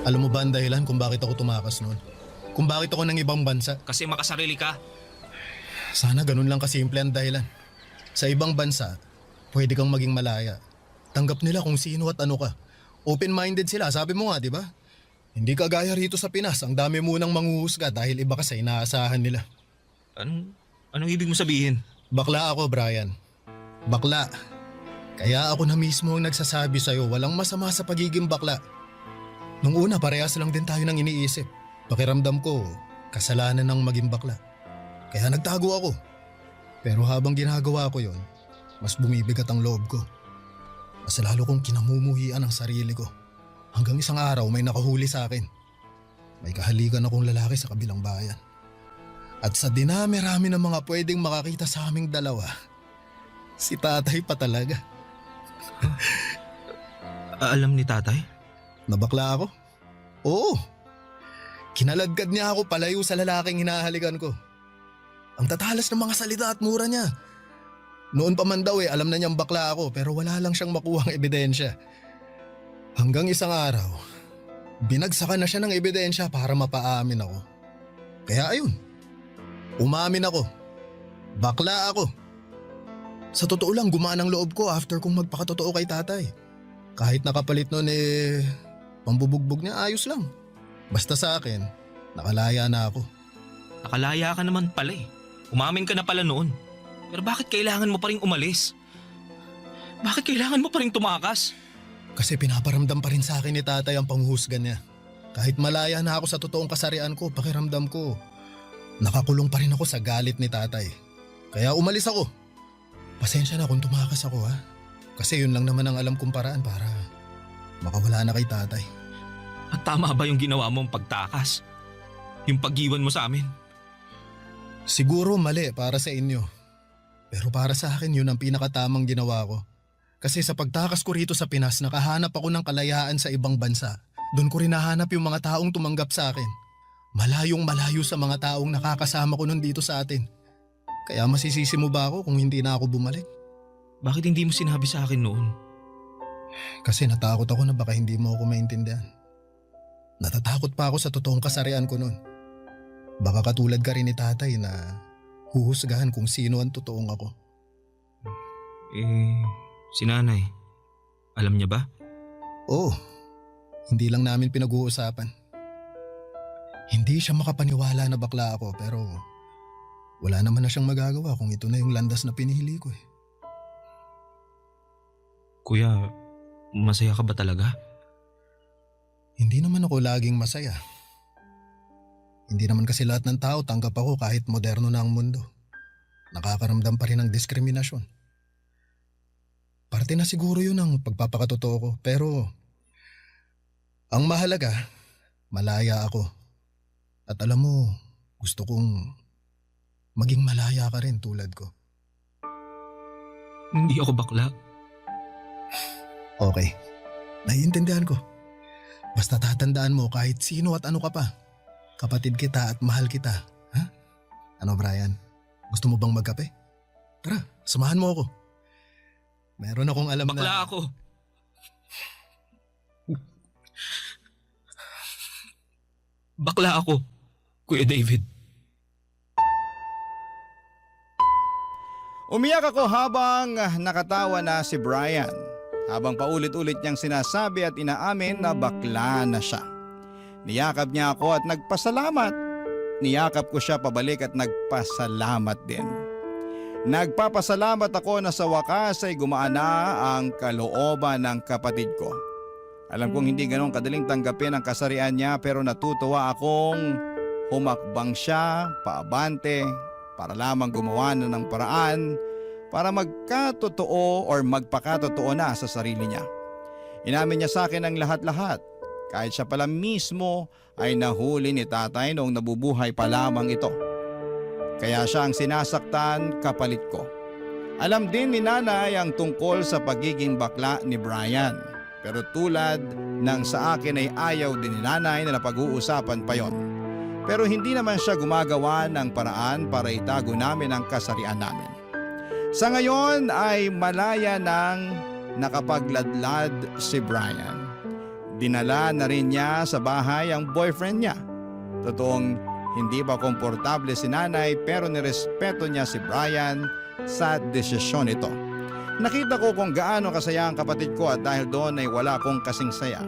Alam mo ba ang dahilan kung bakit ako tumakas noon? Kung bakit ako ng ibang bansa? Kasi makasarili ka. Sana ganun lang kasimple ang dahilan. Sa ibang bansa, pwede kang maging malaya. Tanggap nila kung sino at ano ka. Open-minded sila, sabi mo nga, di ba? Hindi kagaya rito sa Pinas, ang dami munang manghuhusga dahil iba ka sa inaasahan nila. Anong ibig mo sabihin? Bakla ako, Brian. Bakla. Kaya ako na mismo ang nagsasabi sa'yo, walang masama sa pagiging bakla. Nung una, parehas lang din tayo ng iniisip. Pakiramdam ko, kasalanan ng maging bakla. Kaya nagtago ako. Pero habang ginagawa ko yon, mas bumibigat ang loob ko. Mas lalo kong kinamumuhian ang sarili ko. Hanggang isang araw may nakahuli sa akin. May kahalikan akong lalaki sa kabilang bayan. At sa dinami-rami ng mga pwedeng makakita sa aming dalawa, si tatay pa talaga. Alam ni tatay? Nabakla ako? Oo. Kinaladkad niya ako palayo sa lalaking hinahalikan ko. Ang tatalas ng mga salita at mura niya. Noon pa man daw alam na niyang bakla ako pero wala lang siyang makuhang ebidensya. Hanggang isang araw, binagsakan na siya ng ebidensya para mapaamin ako. Kaya ayun, umamin ako. Bakla ako. Sa totoo lang gumaan ang loob ko after kong magpakatotoo kay tatay. Kahit nakapalit nun pambubugbog niya ayos lang. Basta sa akin, nakalaya na ako. Nakalaya ka naman pala eh. Umamin ka na pala noon. Pero bakit kailangan mo pa rin umalis? Bakit kailangan mo pa rin tumakas? Kasi pinaparamdam pa rin sa akin ni tatay ang panghuhusga niya. Kahit malaya na ako sa totoong kasarian ko, pakiramdam ko, nakakulong pa rin ako sa galit ni tatay. Kaya umalis ako. Pasensya na kung tumakas ako ha. Kasi yun lang naman ang alam kong paraan para makawala na kay tatay. At tama ba yung ginawa mong pagtakas? Yung pag-iwan mo sa amin? Siguro mali para sa inyo. Pero para sa akin yun ang pinakatamang ginawa ko. Kasi sa pagtakas ko rito sa Pinas, nakahanap ako ng kalayaan sa ibang bansa. Doon ko rin nahanap yung mga taong tumanggap sa akin. Malayong malayo sa mga taong nakakasama ko nun dito sa atin. Kaya masisisi mo ba ako kung hindi na ako bumalik? Bakit hindi mo sinabi sa akin noon? Kasi natakot ako na baka hindi mo ako maintindihan. Natatakot pa ako sa totoong kasarian ko nun. Baka katulad ka rin ni tatay na huhusgahan kung sino ang totoong ako. Si nanay, alam niya ba? Oo, hindi lang namin pinag-uusapan. Hindi siya makapaniwala na bakla ako pero wala naman na siyang magagawa kung ito na yung landas na pinili ko eh. Kuya, masaya ka ba talaga? Hindi naman ako laging masaya. Hindi naman kasi lahat ng tao tanggap ako kahit moderno na ang mundo. Nakakaramdam pa rin ng diskriminasyon. Parte na siguro yun ang pagpapakatotoo ko, pero ang mahalaga, malaya ako. At alam mo, gusto kong maging malaya ka rin tulad ko. Hindi ako bakla. Okay, naiintindihan ko. Basta tatandaan mo kahit sino at ano ka pa. Kapatid kita at mahal kita. Ha? Ano Brian? Gusto mo bang magkape? Tara, samahan mo ako. Meron akong alam Bakla na... ako. Bakla ako, Kuya David. Umiyak ako habang nakatawa na si Brian. Habang paulit-ulit niyang sinasabi at inaamin na bakla na siya. Niyakap niya ako at nagpasalamat. Niyakap ko siya pabalik at nagpasalamat din. Nagpapasalamat ako na sa wakas ay gumaan na ang kalooban ng kapatid ko. Alam kong hindi ganun kadaling tanggapin ang kasarian niya pero natutuwa akong humakbang siya paabante para lamang gumawa na ng paraan para magkatotoo or magpakatotoo na sa sarili niya. Inamin niya sa akin ang lahat-lahat. Kahit siya pala mismo ay nahuli ni tatay noong nabubuhay pa lamang ito. Kaya siya ang sinasaktan kapalit ko. Alam din ni nanay ang tungkol sa pagiging bakla ni Brian. Pero tulad ng sa akin ay ayaw din ni nanay na napag-uusapan pa yon. Pero hindi naman siya gumagawa ng paraan para itago namin ang kasarian namin. Sa ngayon ay malaya nang nakapagladlad si Brian. Dinala na rin niya sa bahay ang boyfriend niya. Totoong hindi pa komportable si nanay pero nirespeto niya si Brian sa desisyon nito. Nakita ko kung gaano kasaya ang kapatid ko at dahil doon ay wala akong kasing saya.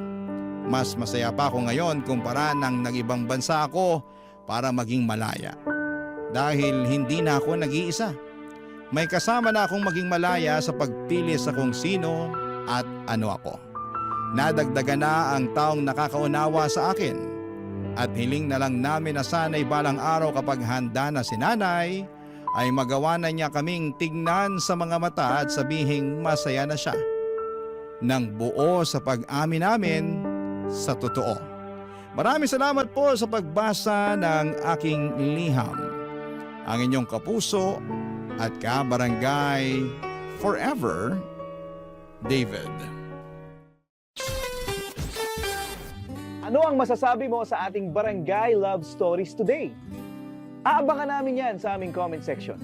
Mas masaya pa ako ngayon kumpara nang nag-ibang bansa ako para maging malaya. Dahil hindi na ako nag-iisa. May kasama na akong maging malaya sa pagpili sa kung sino at ano ako. Nadagdagan na ang taong nakakaunawa sa akin at hiling na lang namin na sana'y balang araw kapag handa na si nanay ay magawa na niya kaming tignan sa mga mata at sabihing masaya na siya. Nang buo sa pag-amin namin sa totoo. Maraming salamat po sa pagbasa ng aking liham. Ang inyong kapuso at kabarangay forever, David. Ano ang masasabi mo sa ating Barangay Love Stories today? Aabangan namin yan sa aming comment section.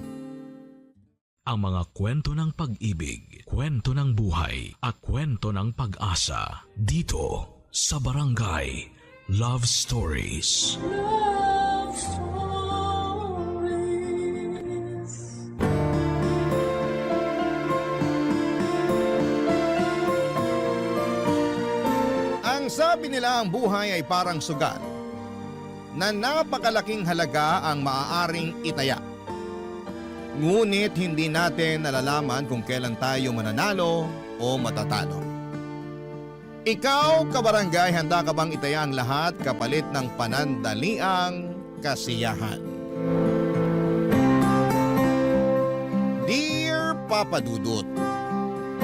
Ang mga kwento ng pag-ibig, kwento ng buhay, at kwento ng pag-asa dito sa Barangay Love Stories. Love Stories. Ang sabi nila ang buhay ay parang sugal na napakalaking halaga ang maaaring itaya. Ngunit hindi natin nalalaman kung kailan tayo mananalo o matatalo. Ikaw, kabarangay, handa ka bang itaya ang lahat kapalit ng panandaliang kasiyahan? Dear Papa Dudut,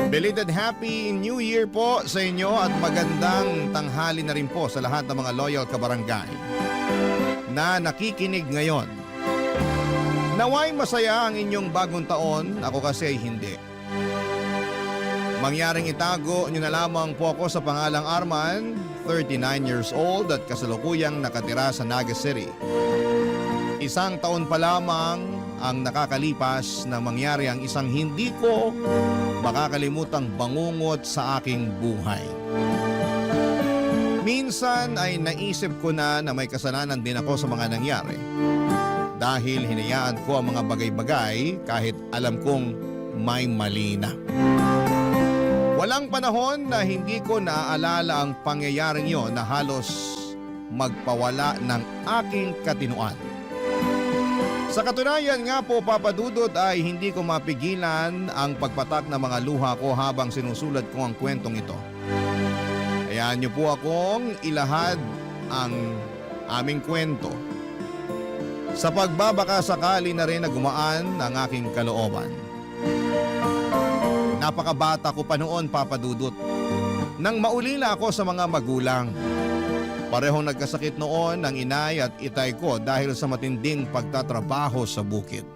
belated Happy New Year po sa inyo at magandang tanghali na rin po sa lahat ng mga loyal kabarangay na nakikinig ngayon. Naway masaya ang inyong bagong taon, ako kasi ay hindi. Mangyaring itago nyo na lamang po ako sa pangalang Arman, 39 years old at kasalukuyang nakatira sa Naga City. Isang taon pa lamang ang nakakalipas na mangyari ang isang hindi ko makakalimutang bangungot sa aking buhay. Minsan ay naisip ko na may kasalanan din ako sa mga nangyari. Dahil hinayaan ko ang mga bagay-bagay kahit alam kong may mali na. Walang panahon na hindi ko naaalala ang pangyayaring yon na halos magpawala ng aking katinuan. Sa katunayan nga po, Papa Dudut, ay hindi ko mapigilan ang pagpatak ng mga luha ko habang sinusulat ko ang kwentong ito. Hayaan niyo po akong ilahad ang aming kwento Sa pagbabaka sakali na rin na gumaan ang aking kalooban. Napakabata ko pa noon, Papa Dudut. Nang maulila ako sa mga magulang. Parehong nagkasakit noon ang inay at itay ko dahil sa matinding pagtatrabaho sa bukid.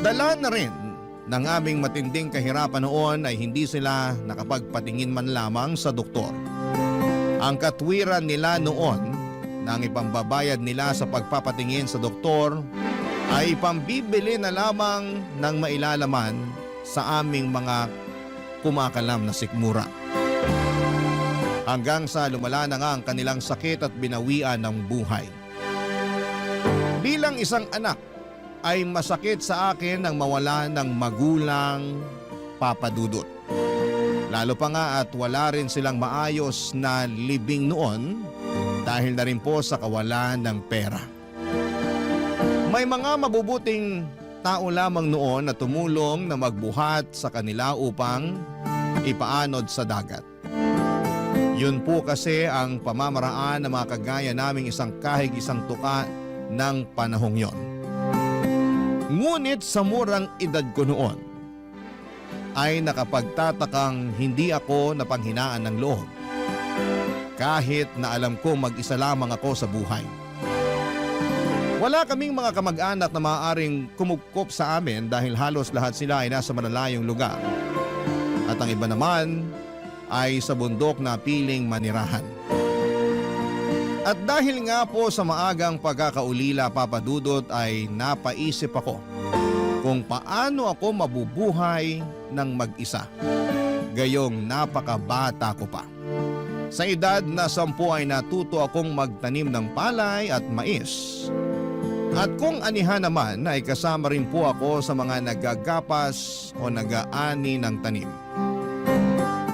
Dala na rin ng aming matinding kahirapan noon ay hindi sila nakapagpatingin man lamang sa doktor. Ang katwiran nila noon nang ipambabayad nila sa pagpapatingin sa doktor ay pambibili na lamang ng mailalaman sa aming mga kumakalam na sikmura. Hanggang sa lumala na nga ang kanilang sakit at binawian ng buhay. Bilang isang anak ay masakit sa akin ang mawala ng magulang, Papa Dudut. Lalo pa nga at wala rin silang maayos na libing noon dahil na rin po sa kawalan ng pera. May mga mabubuting tao lamang noon na tumulong na magbuhat sa kanila upang ipaanod sa dagat. Yun po kasi ang pamamaraan ng mga kagaya naming isang kahig isang tuka ng panahong yon. Ngunit sa murang edad ko noon ay nakapagtatakang hindi ako napanghinaan ng loob. Kahit na alam ko mag-isa lamang ako sa buhay. Wala kaming mga kamag-anak na maaaring kumupkop sa amin dahil halos lahat sila ay nasa malalayong lugar. At ang iba naman ay sa bundok na piling manirahan. At dahil nga po sa maagang pagkakaulila, Papa Dudut, ay napaisip ako kung paano ako mabubuhay ng mag-isa. Gayong napakabata ko pa. Sa edad na 10 ay natuto akong magtanim ng palay at mais. At kung anihan naman ay kasama rin po ako sa mga nagagapas o nag-aani ng tanim.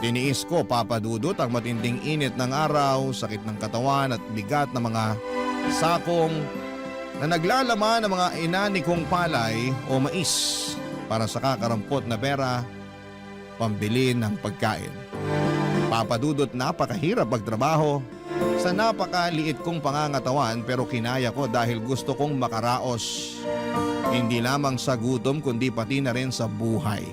Tiniis ko, Papa Dudut, ang matinding init ng araw, sakit ng katawan at bigat na mga sakong na naglalaman ng mga inani kong palay o mais para sa kakarampot na pera, pambili ng pagkain. Papa Dudut, napakahirap magtrabaho sa napakaliit kong pangangatawan pero kinaya ko dahil gusto kong makaraos. Hindi lamang sa gutom kundi pati na rin sa buhay.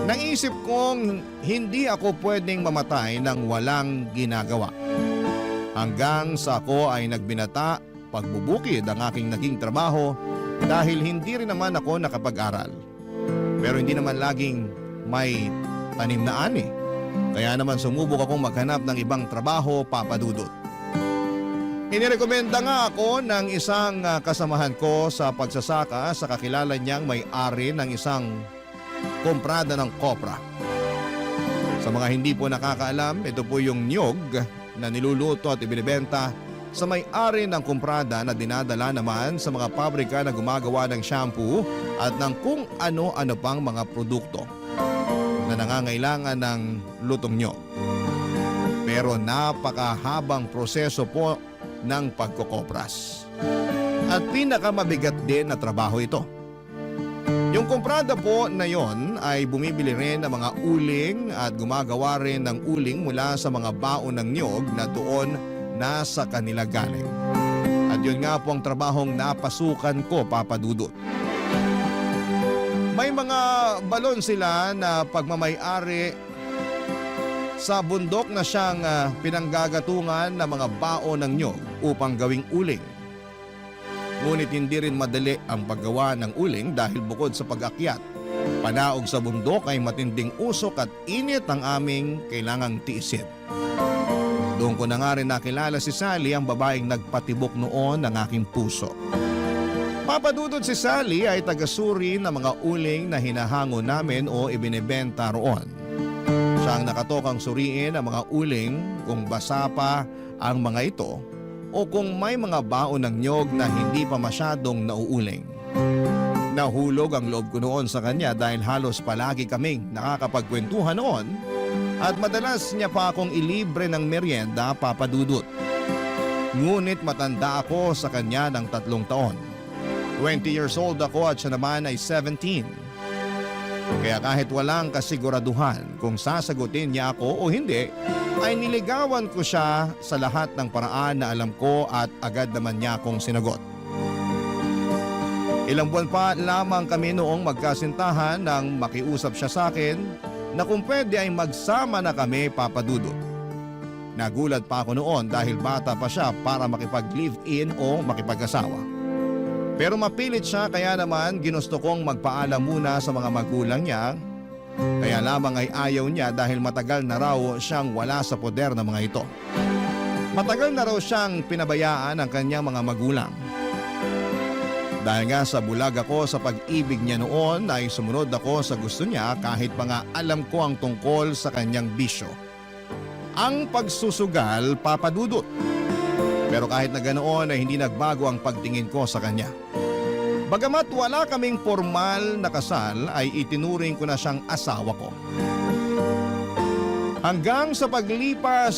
Naisip kong hindi ako pwedeng mamatay nang walang ginagawa. Hanggang sa ako ay nagbinata, pagbubukid ang aking naging trabaho dahil hindi rin naman ako nakapag-aral. Pero hindi naman laging may tanim na ani. Kaya naman sumubok akong maghanap ng ibang trabaho, Papa Dudut. Inirekomenda nga ako ng isang kasamahan ko sa pagsasaka sa kakilala niyang may-ari ng isang komprada ng kopra. Sa mga hindi po nakakaalam, ito po yung niyog na niluluto at ibinibenta sa may-ari ng komprada na dinadala naman sa mga pabrika na gumagawa ng shampoo at ng kung ano-ano pang mga produkto na nangangailangan ng lutong niyog. Pero napakahabang proseso po ng pagkokopras. At pinakamabigat din na trabaho ito. Yung komprada po na yon ay bumibili rin ng mga uling at gumagawa rin ng uling mula sa mga baon ng niyog na doon nasa kanila galing. At yun nga po ang trabahong napasukan ko, Papa Dudut. May mga balon sila na pagmamay-ari sa bundok na siyang pinanggagatungan ng mga baon ng niyog upang gawing uling. Ngunit hindi rin madali ang paggawa ng uling dahil bukod sa pag-akyat, panaog sa bundok ay matinding usok at init ang aming kailangang tiisin. Doon ko na nga rin nakilala si Sally, ang babaeng nagpatibok noon ng aking puso. Papa Dudut, si Sally ay tagasuri ng mga uling na hinahango namin o ibinebenta roon. Siya ang nakatokang suriin ang mga uling kung basa pa ang mga ito o kung may mga baon ng niyog na hindi pa masyadong nauuling. Nahulog ang loob ko noon sa kanya dahil halos palagi kaming nakakapagkwentuhan noon at madalas niya pa akong ilibre ng merienda, Papa Dudut. Ngunit matanda ako sa kanya ng 3 taon. 20 years old ako at siya naman ay 17. Kaya kahit walang kasiguraduhan kung sasagutin niya ako o hindi, ay niligawan ko siya sa lahat ng paraan na alam ko at agad naman niya akong sinagot. Ilang buwan pa lamang kami noong magkasintahan nang makiusap siya sa akin na kung pwede ay magsama na kami, Papa Dudut. Nagulat pa ako noon dahil bata pa siya para makipag-live-in o makipag-asawa. Pero mapilit siya kaya naman ginusto kong magpaalam muna sa mga magulang niya. Kaya lamang ay ayaw niya dahil matagal na raw siyang wala sa poder ng mga ito. Matagal na raw siyang pinabayaan ng kanyang mga magulang. Dahil nga sa bulag ako sa pag-ibig niya noon ay sumunod ako sa gusto niya kahit pa nga alam ko ang tungkol sa kanyang bisyo. Ang pagsusugal, Papa Dudut. Pero kahit na ganoon ay hindi nagbago ang pagtingin ko sa kanya. Bagamat wala kaming formal na kasal ay itinuring ko na siyang asawa ko. Hanggang sa paglipas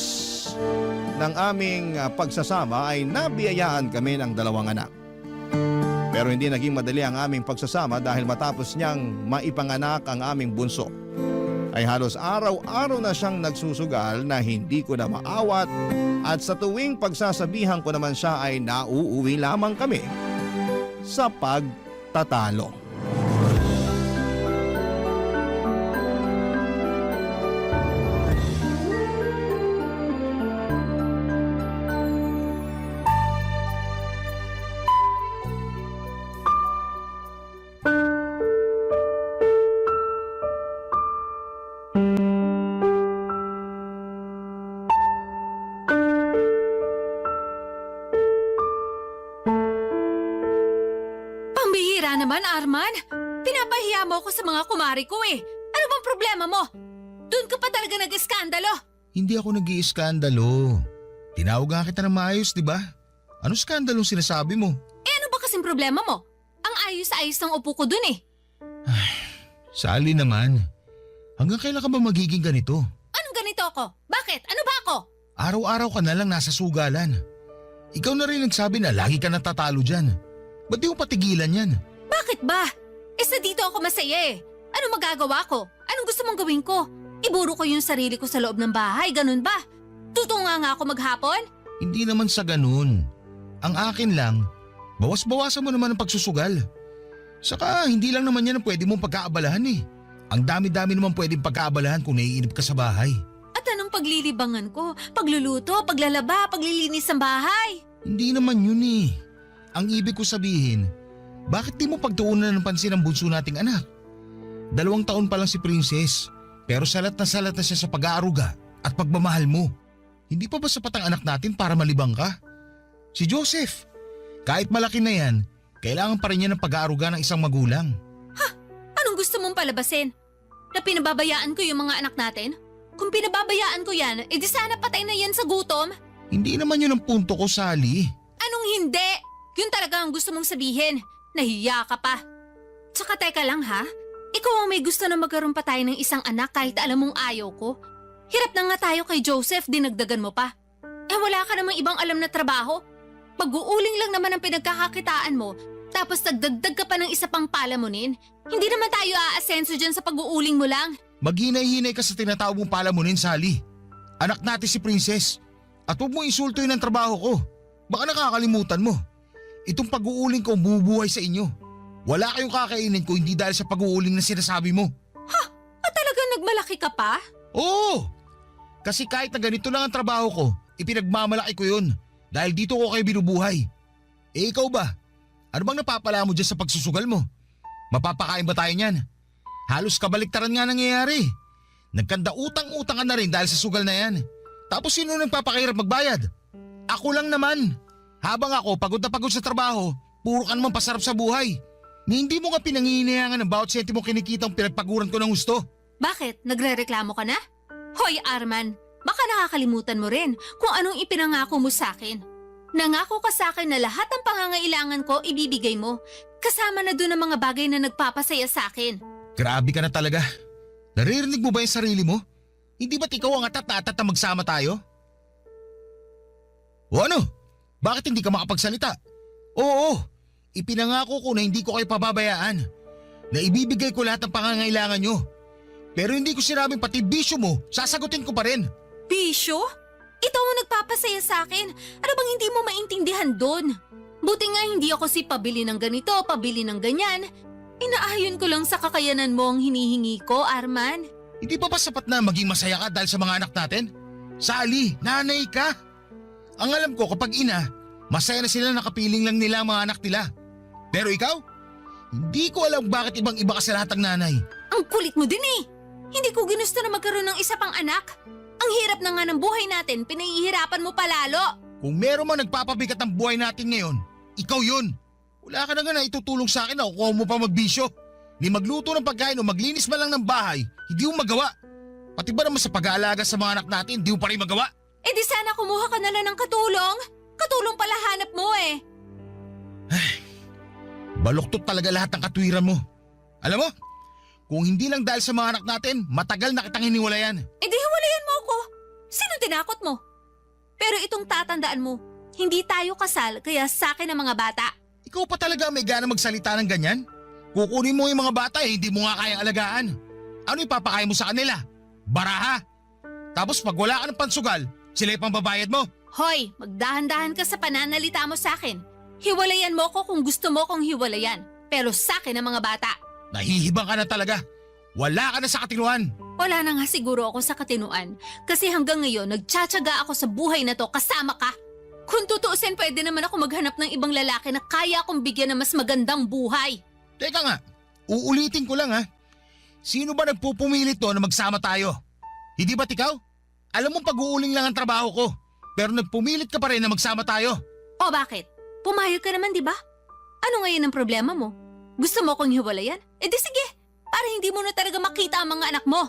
ng aming pagsasama ay nabiyayaan kami ng 2 anak. Pero hindi naging madali ang aming pagsasama dahil matapos niyang maipanganak ang aming bunso, ay halos araw-araw na siyang nagsusugal na hindi ko na maawat at sa tuwing pagsasabihan ko naman siya ay nauuwi lamang kami sa pagtatalo. Pambihira naman, Arman. Pinapahiya mo ako sa mga kumari ko eh. Ano bang problema mo? Doon ka pa talaga nag-iskandalo. Hindi ako nag-iiskandalo. Tinawag nga kita ng maayos, di ba? Ano skandalong sinasabi mo? Eh ano ba kasing problema mo? Ang ayos-ayos ng upo ko dun eh. Sali naman. Hanggang kailan ka ba magiging ganito? Anong ganito ako? Bakit? Ano ba ako? Araw-araw ka na lang nasa sugalan. Ikaw na rin nagsabi na lagi ka natatalo dyan. Ba't di mo patigilan yan? Bakit ba? Sa dito ako masaya eh. Ano magagawa ko? Anong gusto mong gawin ko? Iburo ko yung sarili ko sa loob ng bahay, ganun ba? Tutunga nga ako maghapon? Hindi naman sa ganun. Ang akin lang, bawas-bawasan mo naman ang pagsusugal. Saka hindi lang naman yan ang pwede mong pagkaabalahan eh. Ang dami-dami naman pwedeng pagkaabalahan kung naiinip ka sa bahay. At anong paglilibangan ko? Pagluluto, paglalaba, paglilinis ng bahay? Hindi naman yun eh. Ang ibig ko sabihin, bakit di mo pagtuunan ng pansin ang bunso nating anak? 2 taon pa lang si Princess, pero salat na siya sa pag-aaruga at pagmamahal mo. Hindi pa ba sapat ang anak natin para malibang ka? Si Joseph, kahit malaki na yan, kailangan pa rin niya ng pag-aaruga ng isang magulang. Anong gusto mong palabasin? Na pinababayaan ko yung mga anak natin? Kung pinababayaan ko yan, edi sana patay na yan sa gutom. Hindi naman yun ang punto ko, Sally. Anong hindi? Yun talaga ang gusto mong sabihin. Nahiya ka pa. Tsaka teka lang ha, ikaw ang may gusto na magkaroon pa tayo ng isang anak kahit alam mong ayaw ko. Hirap na nga tayo kay Joseph, dinagdagan mo pa. Eh wala ka namang ibang alam na trabaho. Pag-uuling lang naman ang pinagkakakitaan mo, tapos nagdagdag ka pa ng isa pang palamunin. Hindi naman tayo aasenso dyan sa pag-uuling mo lang. Maghinay-hinay ka sa tinatawag mong palamunin, Sally. Anak natin si Princess. At huwag mo insultuin ang trabaho ko. Baka nakakalimutan mo. Itong pag-uuling ko bubuhay sa inyo. Wala kayong kakainin ko hindi dahil sa pag-uuling na sinasabi mo. At talagang nagmalaki ka pa? Oo! Kasi kahit na ganito lang ang trabaho ko, ipinagmamalaki ko yun. Dahil dito ko kayo binubuhay. Eh ikaw ba? Ano bang napapala mo dyan sa pagsusugal mo? Mapapakain ba tayo niyan? Halos kabaliktaran nga nangyayari. Nagkanda utang-utang ka na rin dahil sa sugal na yan. Tapos sino nagpapakahirap magbayad? Ako lang naman. Habang ako pagod na pagod sa trabaho, puro ka naman pasarap sa buhay. Ni hindi mo nga pinanghihinayangan ng bawat sentimo kinikitang pinagpaguran ko ng gusto. Bakit? Nagre-reklamo ka na? Hoy Arman, baka nakakalimutan mo rin kung anong ipinangako mo sa akin. Nangako ka sa akin na lahat ng pangangailangan ko ibibigay mo. Kasama na doon ang mga bagay na nagpapasaya sa akin. Grabe ka na talaga. Naririnig mo ba yung sarili mo? Hindi ba't ikaw ang atat na magsama tayo? O ano? Bakit hindi ka makapagsalita? Oo, ipinangako ko na hindi ko kayo pababayaan. na ibibigay ko lahat ng pangangailangan nyo. Pero hindi ko sinabing pati bisyo mo, sasagutin ko pa rin. Bisyo? Ito ang nagpapasaya sa akin. Ano bang hindi mo maintindihan doon? Buti nga hindi ako si pabili ng ganito, pabili ng ganyan. Inaayon ko lang sa kakayanan mo ang hinihingi ko, Arman. Hindi pa ba sapat na maging masaya ka dahil sa mga anak natin? Sally, nanay ka. Ang alam ko kapag ina, masaya na sila nakapiling lang nila ang mga anak nila. Pero ikaw? Hindi ko alam bakit ibang-iba ka sa lahat ng nanay. Ang kulit mo din eh. Hindi ko ginusto na magkaroon ng isa pang anak. Ang hirap na nga ng buhay natin, pinahihirapan mo palalo. Kung meron man nagpapabigat ang buhay natin ngayon, ikaw yun. Wala ka na nga na itutulong sa akin na kukuha mo pa magbisyo. Ni magluto ng pagkain o maglinis man lang ng bahay, hindi mo magawa. Pati ba naman sa pag-aalaga sa mga anak natin, hindi mo pa rin magawa? Eh di sana kumuha ka na lang ng katulong. Katulong pala hanap mo eh. Baluktot talaga lahat ng katwiran mo. Alam mo, kung hindi lang dahil sa mga anak natin, matagal na kitang hiniwalayan. Eh di hiwalayan mo ako. Sino tinakot mo? Pero itong tatandaan mo, hindi tayo kasal kaya sa akin ang mga bata. Ikaw pa talaga may gana magsalita ng ganyan? Kukunin mo yung mga bata eh, hindi mo nga kayang alagaan. Ano ipapakain mo sa kanila? Baraha? Tapos pag wala ka ng pansugal, sila yung pambabayad mo? Hoy, magdahan-dahan ka sa pananalita mo sa akin. Hiwalayan mo ko kung gusto mo kong hiwalayan. Pero sa akin ang mga bata. Nahihibang ka na talaga. Wala ka na sa katinuan. Wala na nga siguro ako sa katinuan. Kasi hanggang ngayon, nagtsatsaga ako sa buhay na to kasama ka. Kung tutuusin, pwede naman ako maghanap ng ibang lalaki na kaya akong bigyan ng mas magandang buhay. Teka nga, uulitin ko lang ha. Sino ba nagpupumilit to na magsama tayo? Hindi ba't ikaw? Alam mo pag-uuling lang ang trabaho ko. Pero nagpumilit ka pa rin na magsama tayo. O bakit? Pumayag ka naman, di ba? Ano ngayon ang problema mo? Gusto mo akong hiwalayan? Eh di sige, para hindi mo na talaga makita ang mga anak mo.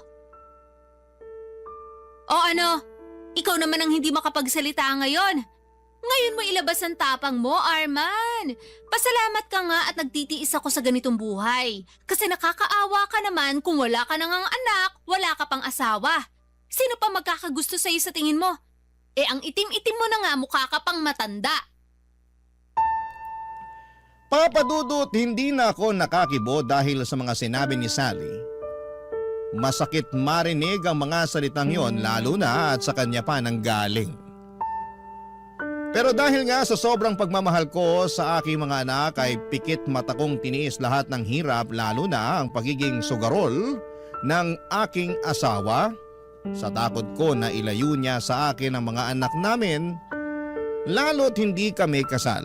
O ano? Ikaw naman ang hindi makapagsalita ngayon. Ngayon mo ilabas ang tapang mo, Arman. Pasalamat ka nga at nagtitiis ako sa ganitong buhay. Kasi nakakaawa ka naman kung wala ka nang anak, wala ka pang asawa. Sino pa magkakagusto sa'yo sa tingin mo? Eh ang itim-itim mo na nga, mukha ka pang matanda. Papa Dudut, hindi na ako nakakibo dahil sa mga sinabi ni Sally. Masakit marinig ang mga salitang yon lalo na at sa kanya pa nang galing. Pero dahil nga sa sobrang pagmamahal ko sa aking mga anak ay pikit mata kong tiniis lahat ng hirap lalo na ang pagiging sugarol ng aking asawa sa takot ko na ilayo niya sa akin ang mga anak namin lalo't hindi kami kasal.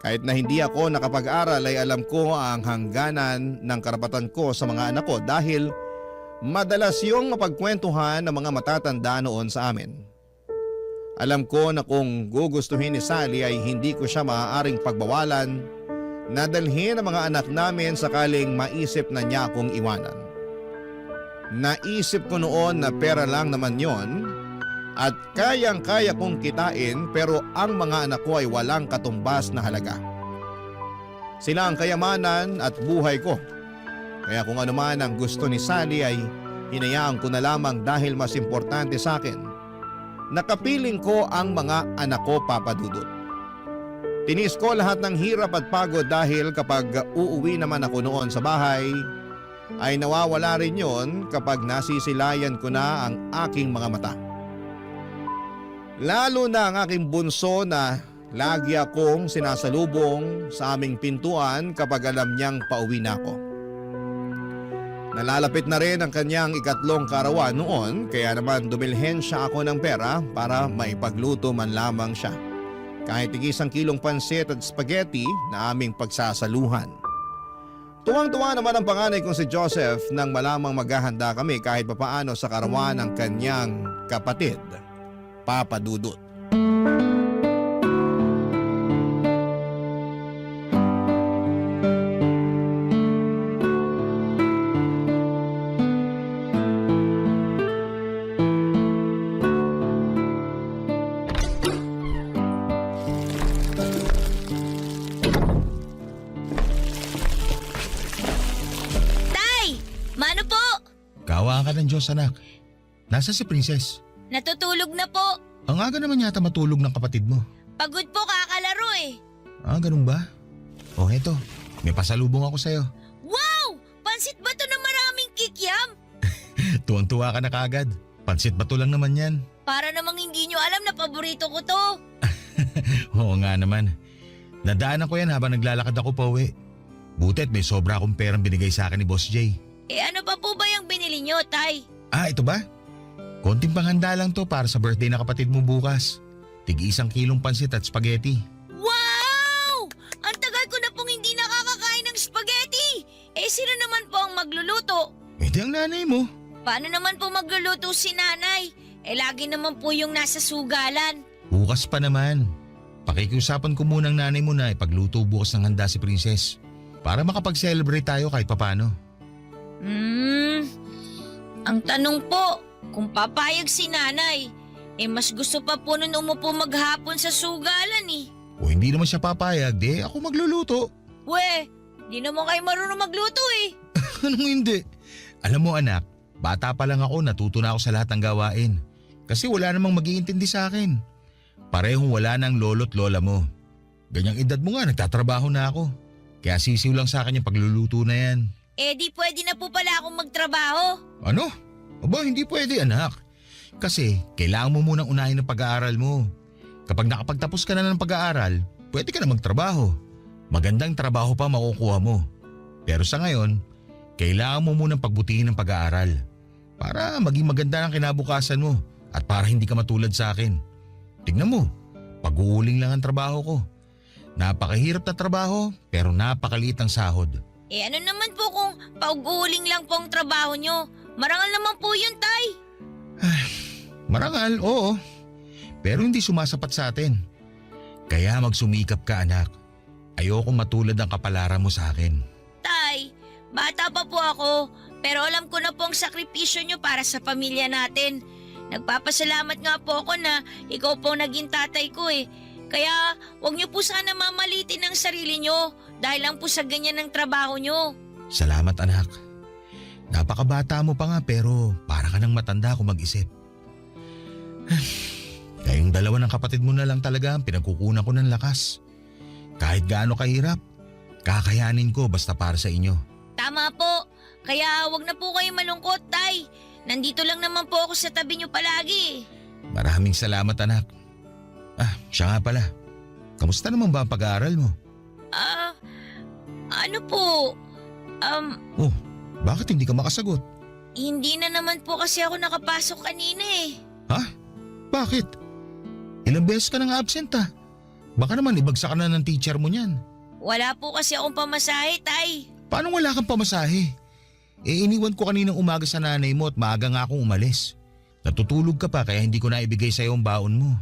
Kahit na hindi ako nakapag-aral ay alam ko ang hangganan ng karapatan ko sa mga anak ko dahil madalas yung mapagkwentuhan ng mga matatanda noon sa amin. Alam ko na kung gugustuhin ni Sally ay hindi ko siya maaaring pagbawalan na dalhin ang mga anak namin sakaling maisip na niya akong iwanan. Naisip ko noon na pera lang naman yon at kayang-kaya kong kitain pero ang mga anak ko ay walang katumbas na halaga. Sila ang kayamanan at buhay ko. Kaya kung ano man ang gusto ni Sally ay hinayaan ko na lamang dahil mas importante sa akin. Nakapiling ko ang mga anak ko, Papa Dudut. Tinis ko lahat ng hirap at pagod dahil kapag uuwi naman ako noon sa bahay, ay nawawala rin yon kapag nasisilayan ko na ang aking mga mata. Lalo na ang aking bunso na lagi akong sinasalubong sa aming pintuan kapag alam niyang pauwi na ako. Nalalapit na rin ang kanyang ikatlong karawan noon kaya naman dumilhen siya ako ng pera para maipagluto man lamang siya. Kahit tig-1 kilong pansit at spaghetti na aming pagsasaluhan. Tuwang-tuwa naman ang panganay kong si Joseph nang malamang maghahanda kami kahit papaano sa karawan ng kanyang kapatid, Papa Dudut. Kawa ka ng Diyos, anak. Nasa si Princess? Natutulog na po. Ang aga naman yata matulog ng kapatid mo. Pagod po kakalaro eh. Ah, ganun ba? Oh, eto. May pasalubong ako sa'yo. Wow! Tuwang-tuwa ka na kagad. Pansit bato lang naman yan. Para namang hindi nyo alam na paborito ko to. Oo nga naman. Nadaanan ko yan habang naglalakad ako pa uwi. Butit may sobra akong perang binigay sa akin ni Boss Jay. Ano pa po ba yung binili nyo, Tay? Ah, ito ba? Konting panghanda lang to para sa birthday na kapatid mo bukas. Tig-1 kilong pansit at spaghetti. Wow! Ang tagal ko na pong hindi nakakakain ng spaghetti. Sino naman po ang magluluto? Di ang nanay mo. Paano naman po magluluto si nanay? Lagi naman po yung nasa sugalan. Bukas pa naman. Pakikiusapan ko munang nanay mo na ipagluto bukas ng handa si Princess. Para makapag-celebrate tayo kahit papano. Ang tanong po, kung papayag si nanay, mas gusto pa po nun umupo maghapon sa sugalan eh. O hindi naman siya papayag, ako magluluto. We, di naman kayo marunong magluto eh. Anong hindi? Alam mo anak, bata pa lang ako natuto na ako sa lahat ng gawain. Kasi wala namang mag-iintindi sa akin. Parehong wala ng lolo't lola mo. Ganyang edad mo nga, nagtatrabaho na ako. Kaya sisiw lang sa akin yung pagluluto na yan. Di pwede na po pala akong magtrabaho. Ano? Aba, hindi pwede anak. Kasi kailangan mo munang unahin ang pag-aaral mo. Kapag nakapagtapos ka na ng pag-aaral, pwede ka na magtrabaho. Magandang trabaho pa makukuha mo. Pero sa ngayon, kailangan mo munang pagbutihin ng pag-aaral. Para maging maganda ang kinabukasan mo at para hindi ka matulad sa akin. Tingnan mo, pag-uuling lang ang trabaho ko. Napakahirap na trabaho pero napakaliit ang sahod. Ano naman po kung pag-uuling lang po ang trabaho nyo? Marangal naman po yun, Tay. Marangal, oo. Pero hindi sumasapat sa atin. Kaya magsumikap ka anak. Ayokong matulad ang kapalaran mo sa akin. Tay, bata pa po ako, pero alam ko na po ang sakripisyo nyo para sa pamilya natin. Nagpapasalamat nga po ako na ikaw po naging tatay ko eh. Kaya huwag niyo po sana mamalitin ang sarili niyo dahil lang po sa ganyan ng trabaho niyo. Salamat anak. Napakabata mo pa nga pero para ka nang matanda kung mag-isip. Kayong dalawa ng kapatid mo na lang talaga ang pinagkukunan ko ng lakas. Kahit gaano kahirap, kakayanin ko basta para sa inyo. Tama po. Kaya huwag na po kayo malungkot, Tay. Nandito lang naman po ako sa tabi niyo palagi. Maraming salamat anak. Siya nga pala. Kamusta naman ba ang pag-aaral mo? Ano po? Oh, bakit hindi ka makasagot? Hindi na naman po kasi ako nakapasok kanina eh. Ha? Bakit? Ilang beses ka nang absent Baka naman ibagsak ka na ng teacher mo niyan. Wala po kasi akong pamasahe, Tay. Paano wala kang pamasahe? Iniwan ko kaninang umaga sa nanay mo at maaga nga akong umalis. Natutulog ka pa kaya hindi ko na ibigay sa'yo ang baon mo.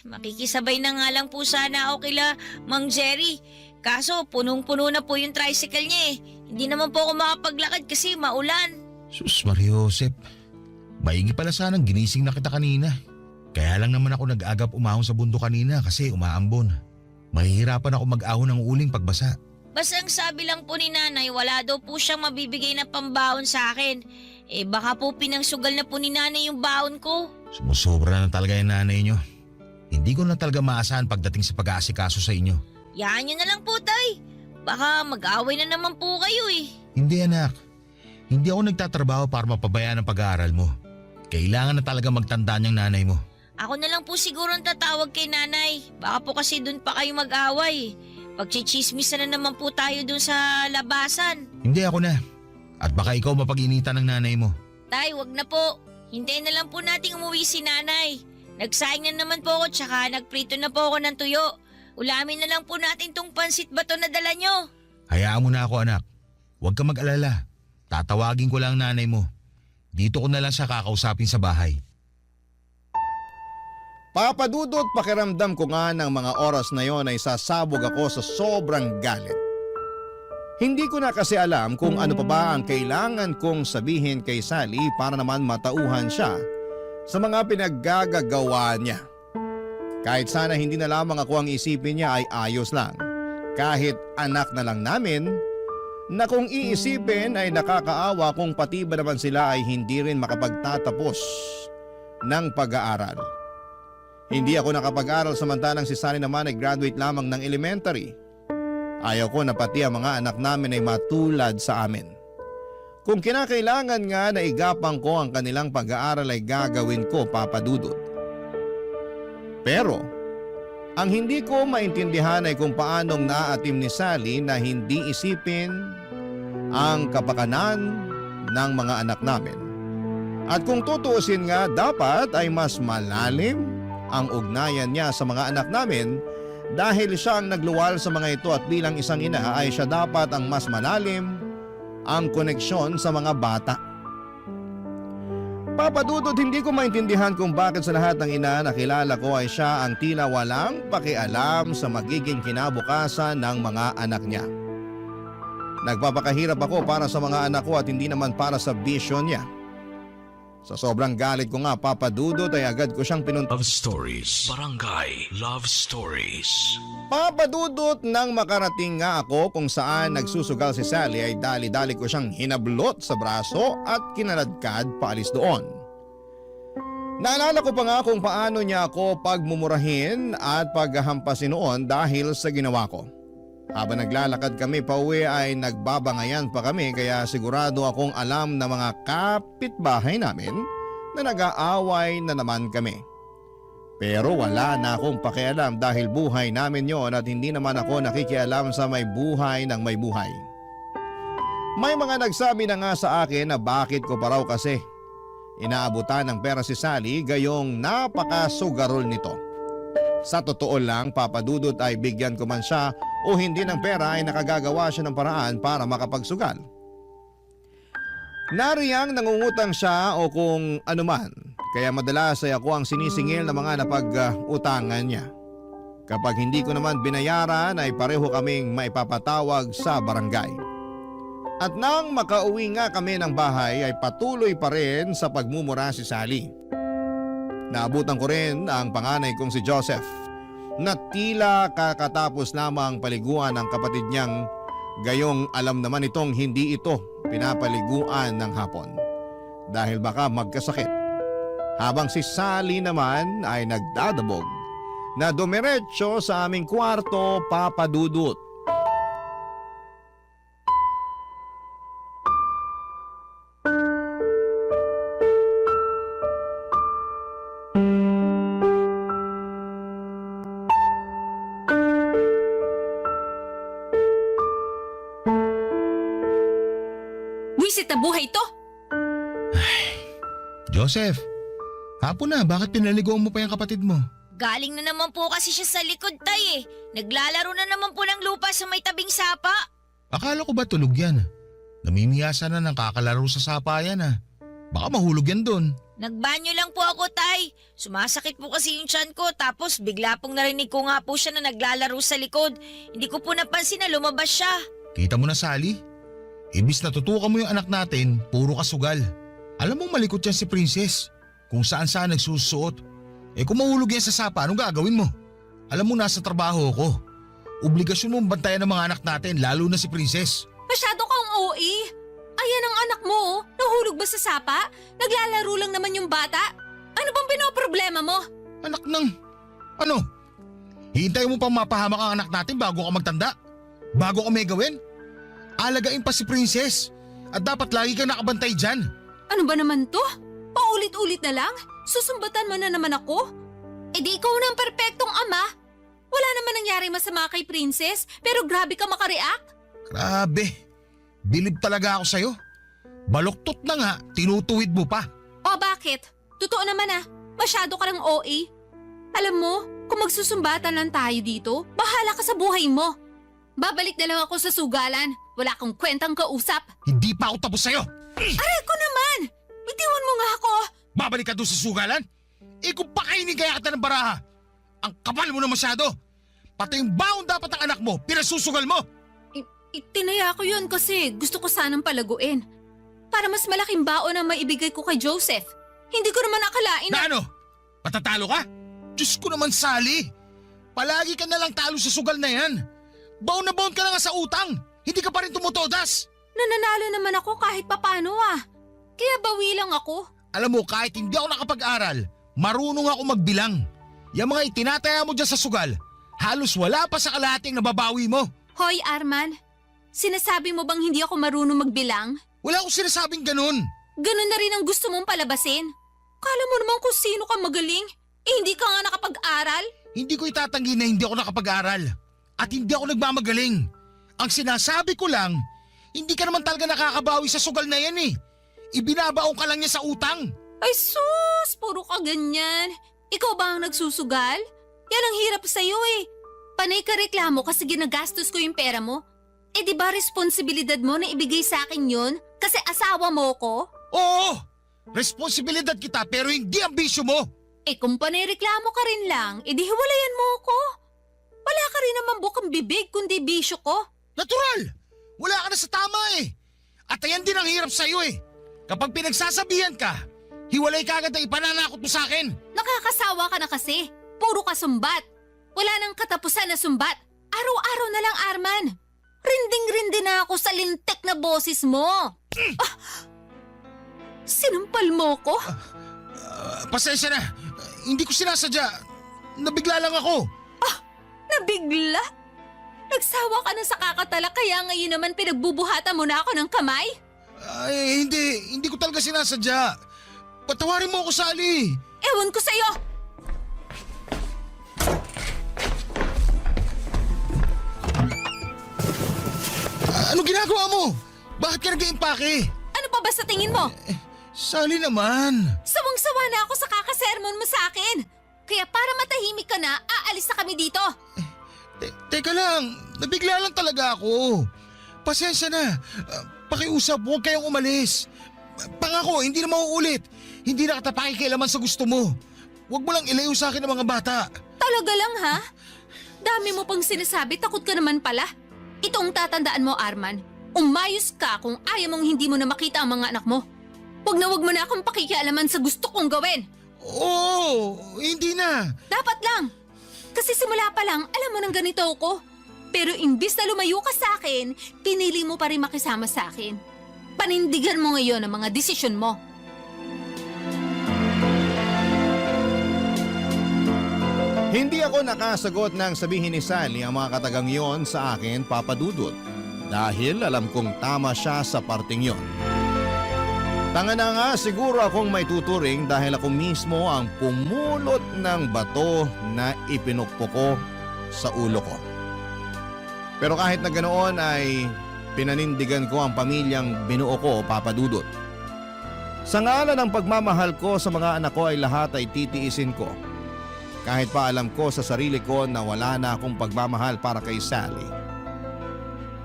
Makikisabay na nga lang po sana ako kila Mang Jerry. Kaso punong-puno na po yung tricycle niya eh. Hindi naman po ako makapaglakad kasi maulan. Sus Mariosep, maigi pala sanang ginising na kita kanina. Kaya lang naman ako nag-agap umahon sa bundok kanina kasi umaambon. Mahihirapan ako mag-ahon ng uling pagbasa. Basta ang sabi lang po ni nanay, wala daw po siyang mabibigay na pambaon sa akin. Baka po pinangsugal na po ni nanay yung baon ko. Sumusobra na talaga yung nanay nyo. Hindi ko na talaga maasahan pagdating sa pag-aasikaso sa inyo. Yahan nyo na lang po, Tay. Baka mag-away na naman po kayo eh. Hindi anak. Hindi ako nagtatrabaho para mapabayaan ang pag-aaral mo. Kailangan na talaga magtanda niyang nanay mo. Ako na lang po siguro ang tatawag kay nanay. Baka po kasi dun pa kayo mag-away. Pagchichismis na naman po tayo dun sa labasan. Hindi ako na. At baka ikaw mapag-initan ng nanay mo. Tay, wag na po. Hintayin na lang po nating umuwi si nanay. Nagsaing na naman po ako tsaka nagprito na po ako ng tuyo. Ulamin na lang po natin tong pansit bato na dala nyo. Hayaan mo na ako anak. Huwag ka mag-alala. Tatawagin ko lang ang nanay mo. Dito ko na lang siya kakausapin sa bahay. Papadudot pakiramdam ko nga ng mga oras na yon ay sasabog ako sa sobrang galit. Hindi ko na kasi alam kung ano pa ba ang kailangan kong sabihin kay Sally para naman matauhan siya sa mga pinaggagawa niya. Kahit sana hindi na lamang ako ang isipin niya ay ayos lang. Kahit anak na lang namin, na kung iisipin ay nakakaawa kung pati ba naman sila ay hindi rin makapagtatapos ng pag-aaral. Hindi ako nakapag-aral samantalang si Sally naman ay graduate lamang ng elementary. Ayaw ko na pati ang mga anak namin ay matulad sa amin. Kung kinakailangan nga na igapang ko ang kanilang pag-aaral ay gagawin ko, Papa Dudut. Pero, ang hindi ko maintindihan ay kung paanong naaatim ni Sally na hindi isipin ang kapakanan ng mga anak namin. At kung tutuusin nga, dapat ay mas malalim ang ugnayan niya sa mga anak namin dahil siya ang nagluwal sa mga ito at bilang isang ina ay siya dapat ang mas malalim ang koneksyon sa mga bata. Papa Dudut, hindi ko maintindihan kung bakit sa lahat ng ina na kilala ko ay siya ang tila walang pakialam sa magiging kinabukasan ng mga anak niya. Nagpapakahirap ako para sa mga anak ko at hindi naman para sa bisyon niya. Sa sobrang galit ko nga, Papa Dudut, ay agad ko siyang pinunta. Love Stories. Barangay Love Stories. Papa Dudut, nang makarating nga ako kung saan nagsusugal si Sally ay dali-dali ko siyang hinablot sa braso at kinaladkad paalis doon. Naalala ko pa nga kung paano niya ako pagmumurahin at paghahampasin noon dahil sa ginawa ko. Habang naglalakad kami pauwi ay nagbabangayan pa kami kaya sigurado akong alam ng mga kapitbahay namin na nag-aaway na naman kami. Pero wala na akong pakialam dahil buhay namin yon at hindi naman ako nakikialam sa may buhay ng may buhay. May mga nagsabi na nga sa akin na bakit ko pa raw kasi inaabutan ng pera si Sally gayong napakasugarol nito. Sa totoo lang, Papa Dudut, ay bigyan ko man siya o hindi ng pera ay nakagagawa siya ng paraan para makapagsugal. Nariyang nangungutang siya o kung anuman, kaya madalas ay ako ang sinisingil ng mga napag-utangan niya. Kapag hindi ko naman binayaran ay pareho kaming maipapatawag sa barangay. At nang makauwi nga kami ng bahay ay patuloy pa rin sa pagmumura si Sally. Naabutan ko rin ang panganay kong si Joseph na tila kakatapos lamang paliguan ng kapatid niyang gayong alam naman itong hindi ito pinapaliguan ng hapon dahil baka magkasakit. Habang si Sally naman ay nagdadabog na dumiretso sa aming kwarto, Papa Dudut. Wisit na buhay to! Joseph, hapon na, bakit pinaliguan mo pa yung kapatid mo? Galing na naman po kasi siya sa likod, tay eh. Naglalaro na naman po ng lupa sa may tabing sapa. Akala ko ba tulog yan? Namimiyasa na ng kakalaro sa sapa yan ah. Baka mahulog yan doon. Nagbanyo lang po ako, tay. Sumasakit po kasi yung tiyan ko tapos bigla pong narinig ko nga po siya na naglalaro sa likod. Hindi ko po napansin na lumabas siya. Kita mo na, Sally? Ibis natutukan mo yung anak natin, puro kasugal. Alam mong malikot yan si Princess. Kung saan-saan nagsusuot. Eh kung mahulog yan sa sapa, anong gagawin mo? Alam mo nasa trabaho ko. Obligasyon mong bantayan ng mga anak natin, lalo na si Princess. Masyado kang OA. Ayan ang anak mo, oh. Nahulog ba sa sapa? Naglalaro lang naman yung bata. Ano bang pinoproblema mo? Anak ng… Ano? Hihintayin mo pang mapahamak ang anak natin bago ka magtanda? Bago ka may gawin? Alagain pa si Princess. At dapat lagi kang nakabantay dyan. Ano ba naman to? Paulit-ulit na lang? Susumbatan mo na naman ako? Eh di ikaw na ang perpektong ama. Wala naman nangyari masama kay Princess, pero grabe ka makareact. Grabe. Bilib talaga ako sa'yo. Baluktot na nga, tinutuwid mo pa. O bakit? Totoo naman ah, masyado ka ng OA. Alam mo, kung magsusumbatan lang tayo dito, bahala ka sa buhay mo. Babalik na lang ako sa sugalan. Wala akong kwentang kausap. Hindi pa ako tapos sa'yo. Aray ko naman! Bitiwan mo nga ako! Babalik ka doon sa sugalan? Eh kung pakainin kaya kita ng baraha. Ang kapal mo na masyado. Pati yung baon dapat ng anak mo, pinasusugal mo. Itinaya ko yun kasi gusto ko sanang palaguin. Para mas malaking baon ang maibigay ko kay Joseph. Hindi ko naman akalain Na ano? Matatalo ka? Diyos ko naman, Sally. Palagi ka na lang talo sa sugal na yan. Baon na baon ka na nga sa utang. Hindi ka pa rin tumutodas. Nananalo naman ako kahit papano ah. Kaya bawi lang ako. Alam mo, kahit hindi ako nakapag-aral, marunong ako magbilang. Yung mga itinataya mo dyan sa sugal, halos wala pa sa kalahating nababawi mo. Hoy Arman, sinasabi mo bang hindi ako marunong magbilang? Wala akong sinasabing ganun. Ganun na rin ang gusto mong palabasin. Kala mo naman kung sino ka magaling. Hindi ka nga nakapag-aral. Hindi ko itatanggi na hindi ako nakapag-aral. At hindi ako nagmamagaling. Ang sinasabi ko lang, hindi ka naman talaga nakakabawi sa sugal na yan eh. Ibinabaong ka lang niya sa utang. Ay sus, puro ka ganyan. Ikaw ba ang nagsusugal? Yan ang hirap sa'yo eh. Panay ka reklamo kasi ginagastos ko yung pera mo. Eh di ba responsibilidad mo na ibigay sa akin yun? Kasi asawa mo ko? Oo! Responsibilidad kita pero hindi ang bisyo mo. Eh kung panay reklamo ka rin lang, edi hiwalayan mo ko. Wala ka rin naman bukang bibig kundi bisyo ko. Natural! Wala ka na sa tama eh. At ayan din ang hirap sa'yo eh. Kapag pinagsasabihan ka, hiwalay ka agad na ipananakot mo sa akin. Nakakasawa ka na kasi. Puro ka sumbat. Wala nang katapusan na sumbat. Araw-araw na lang, Arman. Rinding-rindi na ako sa lintik na boses mo. Ah! Sinampal mo ko? Pasensya na. Hindi ko sinasadya. Nabigla lang ako. Nabigla? Nagsawa ka na sa kakatala kaya ngayon naman pinagbubuhatan mo na ako ng kamay? Ay, hindi. Hindi ko talaga sinasadya. Patawarin mo ako, Sally. Ewan ko sa'yo! Ano ginagawa mo? Bakit ka nag-iimpake? Ano pa ba sa tingin mo? Sally naman. Sawang-sawa na ako sa kakasermon mo sa akin. Kaya para matahimik ka na, aalis na kami dito. Teka lang, nabigla lang talaga ako. Pasensya na. Pakiusap, huwag kayong umalis. Pangako, hindi na mauulit. Hindi na kita pakikialaman sa gusto mo. Huwag mo lang ilayo sa akin ng mga bata. Talaga lang ha? Dami mo pang sinasabi, takot ka naman pala. Ito ang tatandaan mo, Arman. Umayos ka kung ayaw mong hindi mo na makita ang mga anak mo. Huwag mo na akong pakikialaman sa gusto kong gawin. Oo, hindi na. Dapat lang. Kasi simula pa lang, alam mo nang ganito ako. Pero imbis na lumayo ka sa akin, pinili mo pa rin makisama sa akin. Panindigan mo ngayon ang mga desisyon mo. Hindi ako nakasagot ng sabihin ni Sally ang mga katagang yon sa akin, Papa Dudut. Dahil alam kong tama siya sa parting yon. Tanga na nga siguro akong may tuturing dahil ako mismo ang pumulot ng bato na ipinukpo ko sa ulo ko. Pero kahit na ganoon ay pinanindigan ko ang pamilyang binuo ko, Papa Dudut. Sa ngalan ng pagmamahal ko sa mga anak ko ay lahat ay titiisin ko. Kahit pa alam ko sa sarili ko na wala na akong pagmamahal para kay Sally.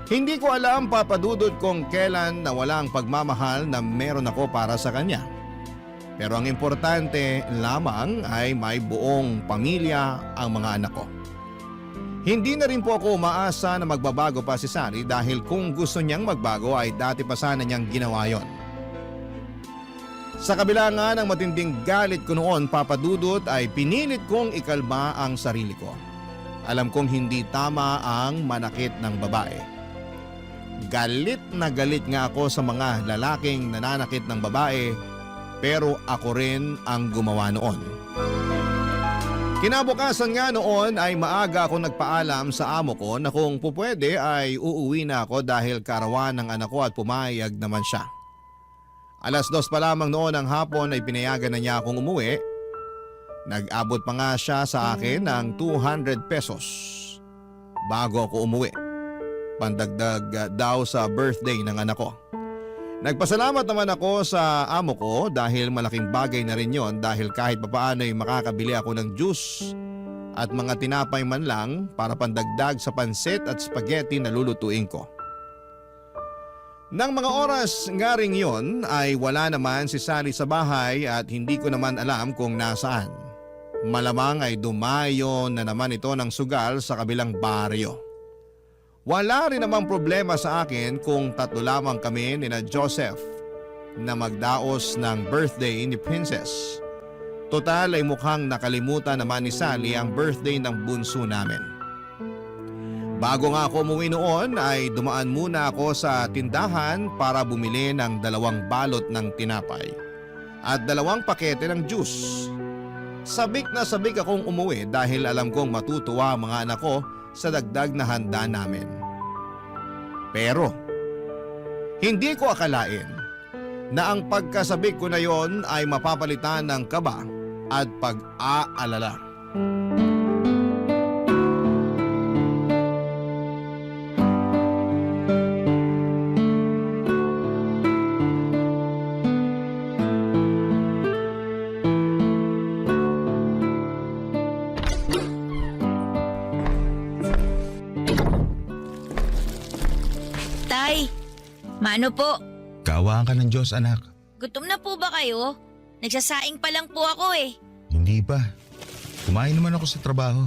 Hindi ko alam, Papa Dudut, kung kailan nawala ang pagmamahal na meron ako para sa kanya. Pero ang importante lamang ay may buong pamilya ang mga anak ko. Hindi na rin po ako umaasa na magbabago pa si Sally dahil kung gusto niyang magbago ay dati pa sana niyang ginawa yon. Sa kabila nga ng matinding galit ko noon, Papa Dudut, ay pinilit kong ikalma ang sarili ko. Alam kong hindi tama ang manakit ng babae. Galit na galit nga ako sa mga lalaking nananakit ng babae, pero ako rin ang gumawa noon. Kinabukasan nga noon ay maaga ako nagpaalam sa amo ko na kung pupwede ay uuwi na ako dahil karawan ng anak ko at pumayag naman siya. 2:00 pa lamang noon ng hapon ay pinayagan na niya akong umuwi. Nag-abot pa nga siya sa akin ng 200 pesos bago ako umuwi. Pandagdag daw sa birthday ng anak ko. Nagpasalamat naman ako sa amo ko dahil malaking bagay na rin yon dahil kahit papaano ay makakabili ako ng juice at mga tinapay man lang para pandagdag sa pansit at spaghetti na lulutuin ko. Nang mga oras nga ring yon ay wala naman si Sally sa bahay at hindi ko naman alam kung nasaan. Malamang ay dumayo na naman ito ng sugal sa kabilang baryo. Wala rin namang problema sa akin kung 3 lamang kami ni na Joseph na magdaos ng birthday ni Princess. Total ay mukhang nakalimutan naman ni Sally ang birthday ng bunso namin. Bago nga ako umuwi noon ay dumaan muna ako sa tindahan para bumili ng 2 balot ng tinapay at 2 pakete ng juice. Sabik na sabik akong umuwi dahil alam kong matutuwa ang mga anak ko sa dagdag na handa namin. Pero Hindi ko akalain na ang pagkasabik ko na yon ay mapapalitan ng kaba at pag-aalala. Tay, mano po? Kaawaan ka ng Diyos, anak. Gutom na po ba kayo? Nagsasaing pa lang po ako eh. Hindi pa. Kumain naman ako sa trabaho.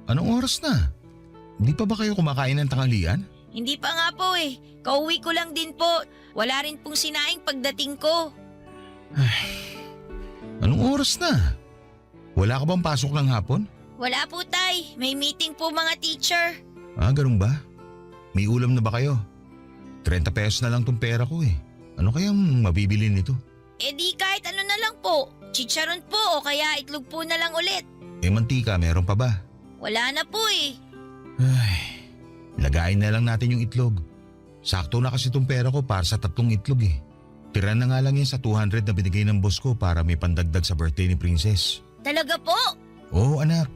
Anong oras na? Hindi pa ba kayo kumakain ng tanghalian? Hindi pa nga po eh. Kauwi ko lang din po. Wala rin pong sinaing pagdating ko. Anong oras na? Wala ka bang pasok ng hapon? Wala po tay. May meeting po mga teacher. Ah, ganun ba? May ulam na ba kayo? 30 pesos na lang tong pera ko eh. Ano kayang mabibili nito? Eh di kahit ano na lang po. Chicharon po o kaya itlog po na lang ulit. Eh mantika, meron pa ba? Wala na po eh. Ay, lagayin na lang natin yung itlog. Sakto na kasi tong pera ko para sa 3 itlog eh. Tira na nga lang yan sa 200 na binigay ng boss ko para may pandagdag sa birthday ni Princess. Talaga po? Oo anak,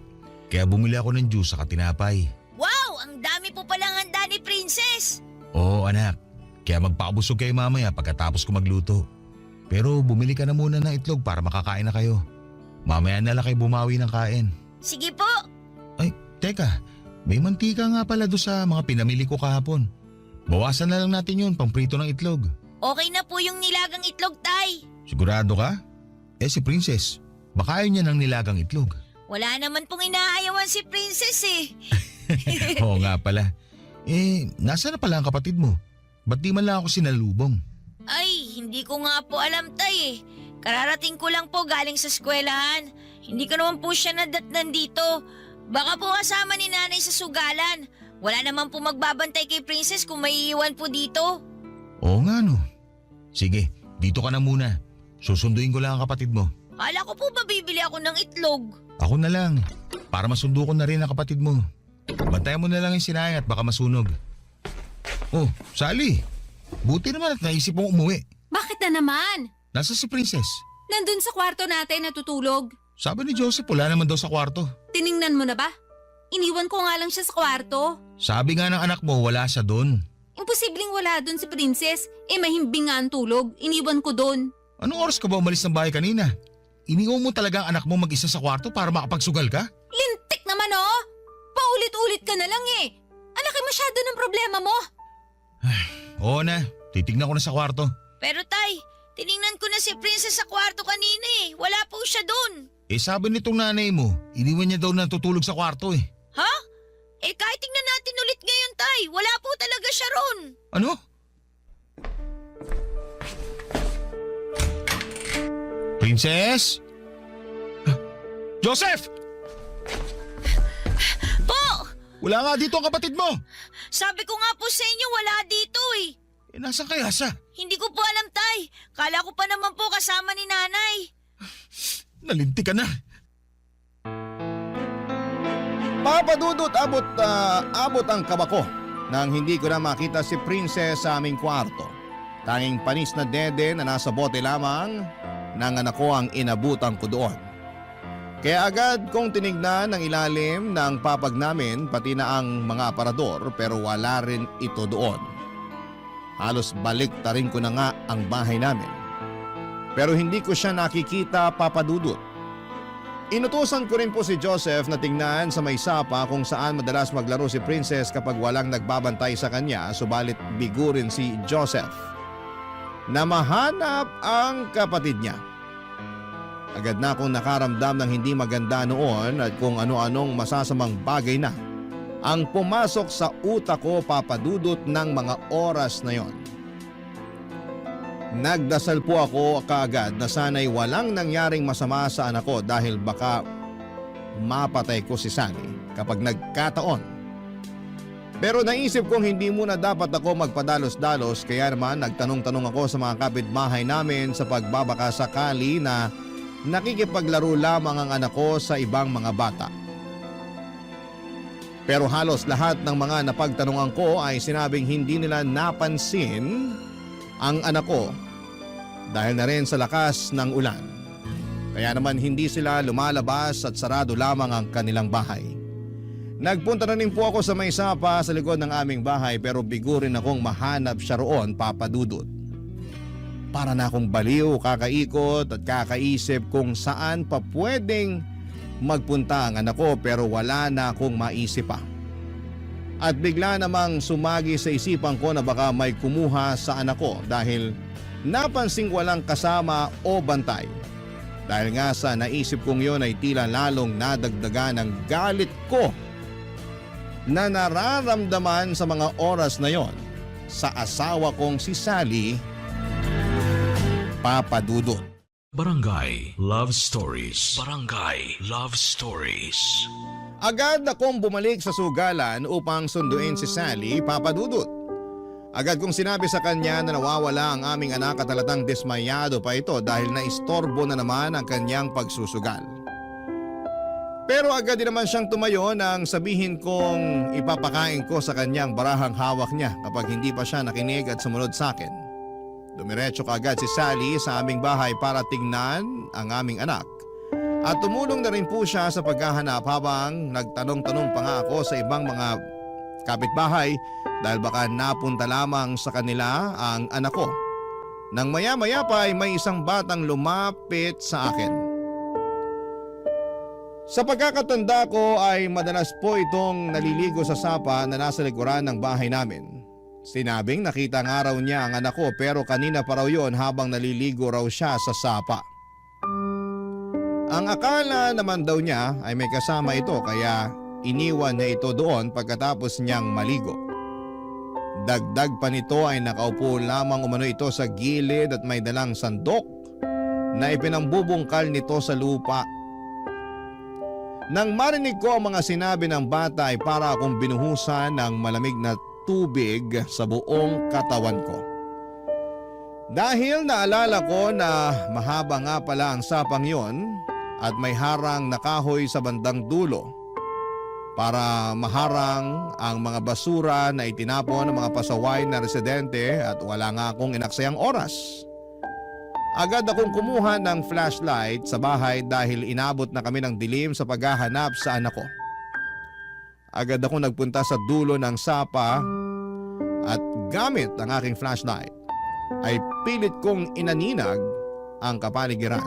kaya bumili ako ng juice sa tinapay. Wow! Ang dami po palang handa ni Princess! Oo anak, kaya magpakabusog kayo mamaya pagkatapos ko magluto. Pero bumili ka na muna ng itlog para makakain na kayo. Mamaya na lang kayo bumawi ng kain. Sige po! Ay, teka, may mantika nga pala doon sa mga pinamili ko kahapon. Bawasan na lang natin yun, pamprito ng itlog. Okay na po yung nilagang itlog, tay. Sigurado ka? Eh si Princess, baka ayaw niya ng nilagang itlog. Wala naman pong inaayawan si Princess eh. Oo nga pala. Eh, nasa na pala ang kapatid mo? Ba't di man lang ako sinalubong? Ay, hindi ko nga po alam, tay eh. Kararating ko lang po galing sa eskwelahan. Hindi ko naman po siya nadatnan dito. Baka po kasama ni nanay sa sugalan. Wala naman po magbabantay kay Princess kung may iiwan po dito. Oo nga no. Sige, dito ka na muna. Susunduin ko lang ang kapatid mo. Kala ko po ba bibili ako ng itlog? Ako na lang, para masundo ko na rin ang kapatid mo. Bantayan mo na lang yung sinayang at baka masunog. Oh, Sally. Buti naman at naisip mong umuwi. Bakit na naman? Nasa si Princess? Nandun sa kwarto natin natutulog. Sabi ni Joseph, wala naman daw sa kwarto. Tiningnan mo na ba? Iniwan ko nga lang siya sa kwarto. Sabi nga ng anak mo, wala siya doon. Imposibleng wala dun si Princess. Eh mahimbing nga ang tulog. Iniwan ko dun. Anong oras ka ba umalis ng bahay kanina? Iniwan mo talaga ang anak mo mag-isa sa kwarto para makapagsugal ka? Lintik naman oh! Paulit-ulit ka na lang eh. Alaki masyado ng problema mo. Oo na, titignan ko na sa kwarto. Pero tay, tiningnan ko na si Princess sa kwarto kanina eh. Wala po siya doon. Eh sabi nitong nanay mo, iniwan niya daw natutulog sa kwarto eh. Ha? Eh kahit tingnan natin ulit ngayon tay, wala po talaga siya ron. Ano? Princess? Joseph! Po! Wala nga dito ang kapatid mo! Sabi ko nga po sa inyo wala dito eh. Eh nasa kaya siya? Hindi ko po alam tay. Kala ko pa naman po kasama ni nanay. Nalinti ka na. Papadudot abot ang kaba ko nang hindi ko na makita si Princess sa aming kwarto. Tanging panis na dede na nasa bote lamang ng anak ko ang inabutan ko doon. Kaya agad kong tinignan ang ilalim ng papag namin pati na ang mga aparador pero wala rin ito doon. Halos baliktarin ko na nga ang bahay namin. Pero hindi ko siya nakikita, papadudot. Inutusan ko rin po si Joseph na tingnan sa may sapa kung saan madalas maglaro si Princess kapag walang nagbabantay sa kanya, subalit bigo rin si Joseph na mahanap ang kapatid niya. Agad na akong nakaramdam ng hindi maganda noon at kung ano-anong masasamang bagay na ang pumasok sa utak ko, papadudot ng mga oras na yon. Nagdasal po ako kaagad na sana'y walang nangyaring masama sa anak ko dahil baka mapatay ko si Sally kapag nagkataon. Pero naisip kong hindi muna dapat ako magpadalos-dalos kaya naman nagtanong-tanong ako sa mga kapitbahay namin sa pagbabaka sakali na nakikipaglaro lamang ang anak ko sa ibang mga bata. Pero halos lahat ng mga napagtanungan ko ay sinabing hindi nila napansin ang anak ko dahil na rin sa lakas ng ulan. Kaya naman hindi sila lumalabas at sarado lamang ang kanilang bahay. Nagpunta na rin po ako sa may sapa sa likod ng aming bahay pero bigo rin akong mahanap siya roon, Papa Dudut. Para na akong baliw, kakaikot at kakaisip kung saan pa pwedeng magpunta ang anak ko pero wala na akong maisip pa. At bigla namang sumagi sa isipan ko na baka may kumuha sa anak ko dahil napansing walang kasama o bantay. Dahil nga sa naisip kong yon ay tila lalong nadagdagan ng galit ko na nararamdaman sa mga oras na yon sa asawa kong si Sally, Papa Dudut. Barangay Love Stories. Barangay Love Stories. Agad akong bumalik sa sugalan upang sunduin si Sally, Papa Dudut. Agad kong sinabi sa kanya na nawawala ang aming anak at halatang dismayado pa ito dahil naistorbo na naman ang kanyang pagsusugal. Pero agad din naman siyang tumayo nang sabihin kong ipapakain ko sa kanyang barahang hawak niya kapag hindi pa siya nakinig at sumunod sa akin. Dumiretso kaagad si Sally sa aming bahay para tingnan ang aming anak. At tumulong na rin po siya sa paghahanap habang nagtanong-tanong pa nga ako sa ibang mga kapitbahay dahil baka napunta lamang sa kanila ang anak ko. Nang maya-maya pa ay may isang batang lumapit sa akin. Sa pagkakatanda ko ay madalas po itong naliligo sa sapa na nasa likuran ng bahay namin. Sinabing nakita nga raw niya ang anak ko pero kanina pa raw yon habang naliligo raw siya sa sapa. Ang akala naman daw niya ay may kasama ito kaya iniwan niya ito doon pagkatapos niyang maligo. Dagdag pa nito ay nakaupo lamang umano ito sa gilid at may dalang sandok na ipinambubungkal nito sa lupa. Nang marinig ko ang mga sinabi ng bata ay para akong binuhusan ng malamig na tubig sa buong katawan ko. Dahil naalala ko na mahaba nga pala ang sapang yon at may harang na kahoy sa bandang dulo para maharang ang mga basura na itinapon ng mga pasaway na residente at wala nga akong inaksayang oras. Agad akong kumuha ng flashlight sa bahay dahil inabot na kami ng dilim sa paghahanap sa anak ko. Agad akong nagpunta sa dulo ng sapa at gamit ang aking flashlight ay pilit kong inaninag ang kapaligiran.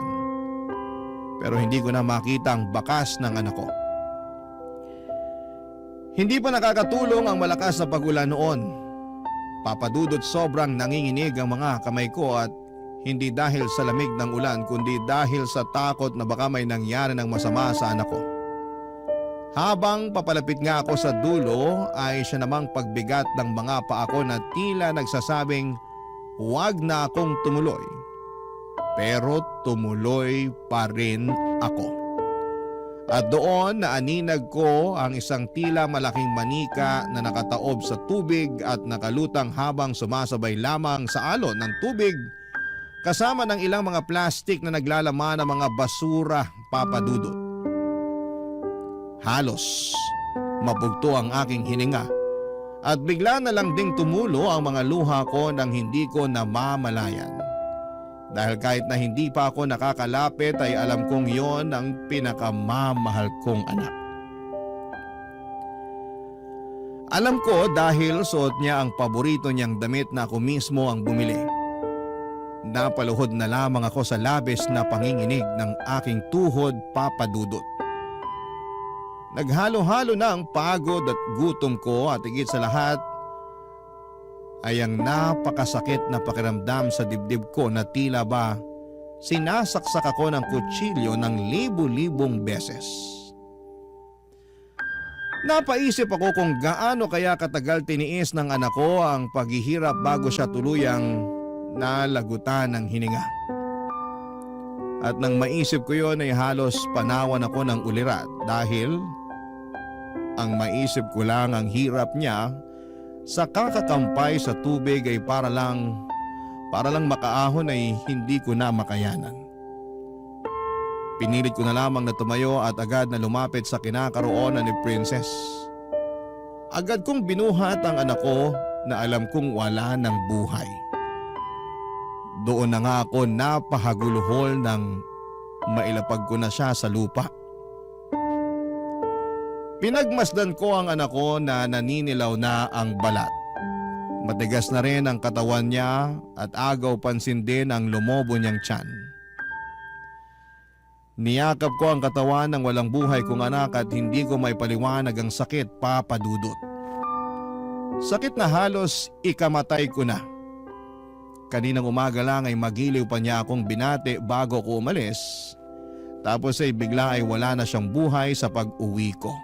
Pero hindi ko na makita ang bakas ng anak ko. Hindi pa nakakatulong ang malakas na pag-ulan noon. Papa Dudut, sobrang nanginginig ang mga kamay ko at hindi dahil sa lamig ng ulan kundi dahil sa takot na baka may nangyari ng masama sa anak ko. Habang papalapit nga ako sa dulo ay siya namang pagbigat ng mga paa ko na tila nagsasabing huwag na akong tumuloy. Pero tumuloy pa rin ako. At doon naaninag ko ang isang tila malaking manika na nakataob sa tubig at nakalutang habang sumasabay lamang sa alon ng tubig kasama ng ilang mga plastik na naglalaman ng mga basura, Papa Dudut. Halos mapugto ang aking hininga at bigla na lang ding tumulo ang mga luha ko nang hindi ko namamalayan. Dahil kahit na hindi pa ako nakakalapit ay alam kong yon ang pinakamamahal kong anak. Alam ko dahil suot niya ang paborito niyang damit na ako mismo ang bumili. Napaluhod na lamang ako sa labis na panginginig ng aking tuhod, Papa Dudut. Naghalo-halo na ang pagod at gutom ko at higit sa lahat ay ang napakasakit na pakiramdam sa dibdib ko na tila ba sinasaksak ako ng kutsilyo ng libu-libong beses. Napaisip ako kung gaano kaya katagal tiniis ng anak ko ang paghihirap bago siya tuluyang nalagutan ng hininga. At nang maisip ko yon ay halos panawan ako ng ulirat dahil ang maisip ko lang ang hirap niya sa kakakampay sa tubig ay para lang makaahon ay hindi ko na makayanan. Pinilit ko na lamang na tumayo at agad na lumapit sa kinakaroonan ni Princess. Agad kong binuhat ang anak ko na alam kong wala ng buhay. Doon na nga ako napahaguluhol nang mailapag ko na siya sa lupa. Pinagmasdan ko ang anak ko na naninilaw na ang balat. Matigas na rin ang katawan niya at agaw pansin din ang lumobo niyang tiyan. Niyakap ko ang katawan ng walang buhay kong anak at hindi ko may paliwanag ang sakit, Papa Dudut. Sakit na halos ikamatay ko na. Kaninang umaga lang ay magiliw pa niya akong binati bago ko umalis. Tapos ay bigla ay wala na siyang buhay sa pag-uwi ko.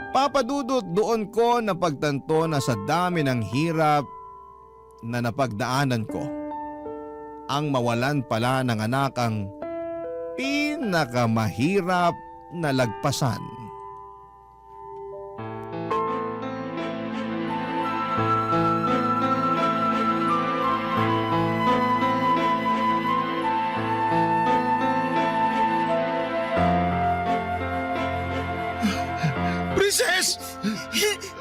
Papa Dudut, doon ko napagtanto na sa dami ng hirap na napagdaanan ko, ang mawalan pala ng anak ang pinakamahirap na lagpasan. Princess!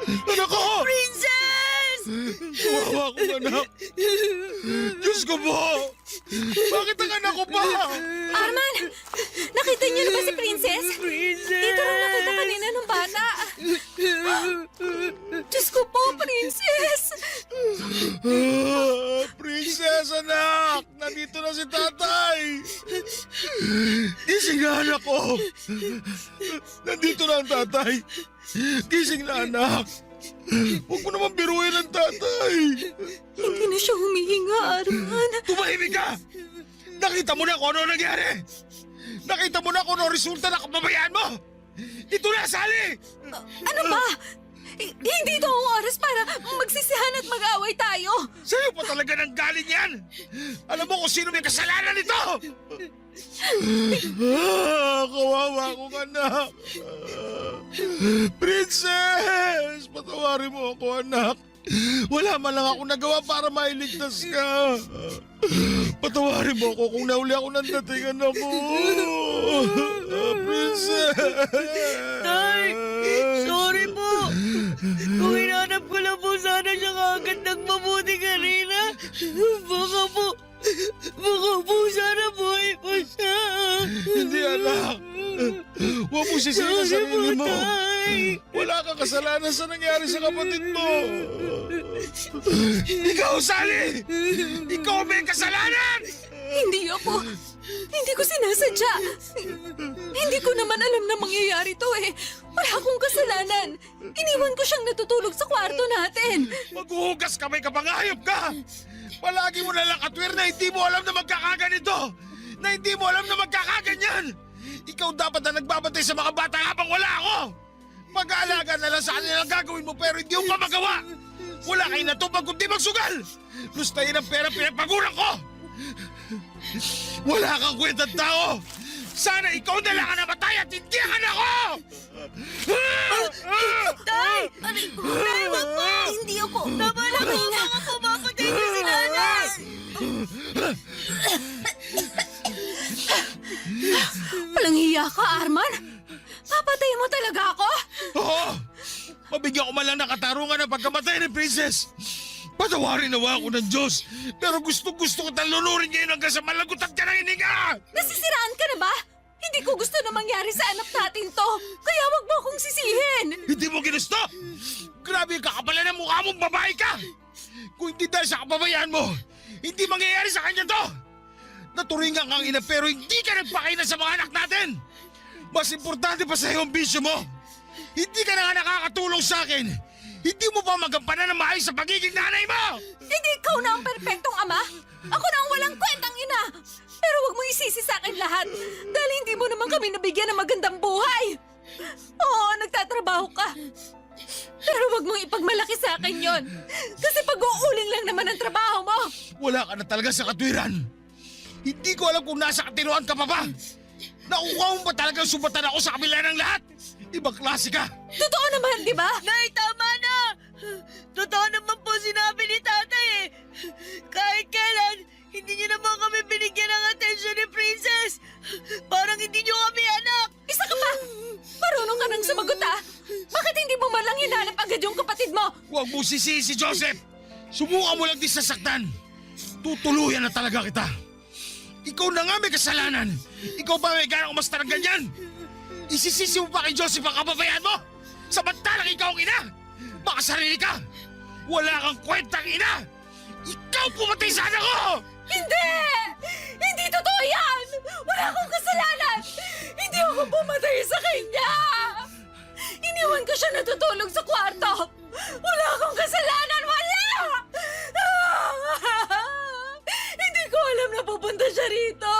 Anak ko! Princess! Kawawa ko, anak. Diyos ko po! Bakit ang anak ko pa? Arman! Nakita niyo na ba si Princess? Dito rin nakita kanina nung bata. Diyos ko po, Princess! Princess, anak! Nandito na si tatay! Gising na, anak ko! Nandito na ang tatay! Gising na, anak! Huwag mo naman biruin ang tatay! Hindi na siya humihinga, Arman. Tumahimik ka! Nakita mo na kung ano nangyari! Nakita mo na kung ano resulta ng kapabayaan mo! Ito na, Sally! Ano ba? Hindi ito ang oras para magsisihan at mag-away tayo. Sa'yo pa talaga nang galing yan! Alam mo kung sino may kasalanan nito! Kawawa akong anak! Princess! Patawarin mo ako, anak! Wala man lang ako nagawa para mailigtas ka! Patawarin mo ako kung nauli ako ng datingan ako! Princess! Tay! Sorry po! Kung hinanap ko lang po sana siya kagad ng mabuti kanina, baka po sana buhay pa siya. Hindi, anak! Huwag mo sisihin ang sarili mo! Wala kang kasalanan sa nangyari sa kapatid mo! Ikaw, Sally! Ikaw may kasalanan! Hindi ako. Hindi ko sinasadya. Hindi ko naman alam na mangyayari to eh. Wala akong kasalanan. Iniwan ko siyang natutulog sa kwarto natin. Maghuhugas kamay ka, pangayop ka! Palagi mo nalang katwir na hindi mo alam na magkakaganito! Na hindi mo alam na magkakaganyan! Ikaw dapat na nagbabantay sa mga bata habang wala ako! Mag-aalaga na lang sa kanila ang gagawin mo pero hindi mo pa magawa! Wala kayo natupag kundi magsugal! Lustayin ang pera pinagpagulang ko! Wala kang kwentang tao! Sana ikaw na lang ang namatay at hindi ang anak ko! Tay! Tay, wag po! Hindi ako. Tama na po! Baka pumapatay niyo si nanay! Walang hiya ka, Arman. Papatay mo talaga ako? Oo! Mabigyan ko man lang ng katarungan ng pagkamatay ni Princess! Patawarin nawa ako ng Diyos! Pero gusto ko talunurin ngayon hanggang sa malagutan ka ng hininga! Nasisiraan ka na ba? Hindi ko gusto na mangyari sa anak natin to. Kaya wag mo akong sisihin. Hindi mo ginusto! Grabe yung kakapalan ng mukha mong babae ka! Kung hindi dahil sa kapabayaan mo, hindi mangyayari sa kanya to! Naturingan kang ina pero hindi ka nagpakita sa mga anak natin! Mas importante pa sa iyo ang bisyo mo! Hindi ka na nga nakakatulong sa akin! Hindi mo pa magampanan ng maayos sa pagiging nanay mo! Hindi ikaw na ang perpektong ama. Ako na ang walang kwentang ina. Pero wag mo isisi sa akin lahat. Dahil hindi mo naman kami nabigyan ng magandang buhay. Oo, nagtatrabaho ka. Pero wag mong ipagmalaki sa akin yon. Kasi pag-uuling lang naman ang trabaho mo. Wala ka na talaga sa katwiran! Hindi ko alam kung nasa katinuan ka pa ba! Nakuha mo ba talagang sumbatan ako sa kabila ng lahat? Ibang klase ka! Totoo naman, di ba? Nay, tama na! Totoo naman po sinabi ni tatay eh. Kahit kailan, hindi niyo naman kami binigyan ng atensyon ni Princess. Parang hindi niyo kami anak. Isa ka pa! Marunong ka nang sumagot ah! Bakit hindi mo man lang hinanap agad yung kapatid mo? Huwag mo sisihin si Joseph! Subukan mo lang din sasaktan! Tutuluyan na talaga kita. Ikaw na nga may kasalanan. Ikaw ba may ganang umasta ng ganyan? Isisisi mo pa kay Joseph ang kababayan mo? Samantalang ikaw ang ina. Makasarili ka. Wala kang kwentang ina. Ikaw pumatay sa anak ko! Hindi! Hindi totoo yan! Wala akong kasalanan! Hindi ako pumatay sa kanya! Iniwan ko siya natutulog sa kwarto! Wala akong kasalanan! Wala! Hindi ko alam na pupunta siya rito!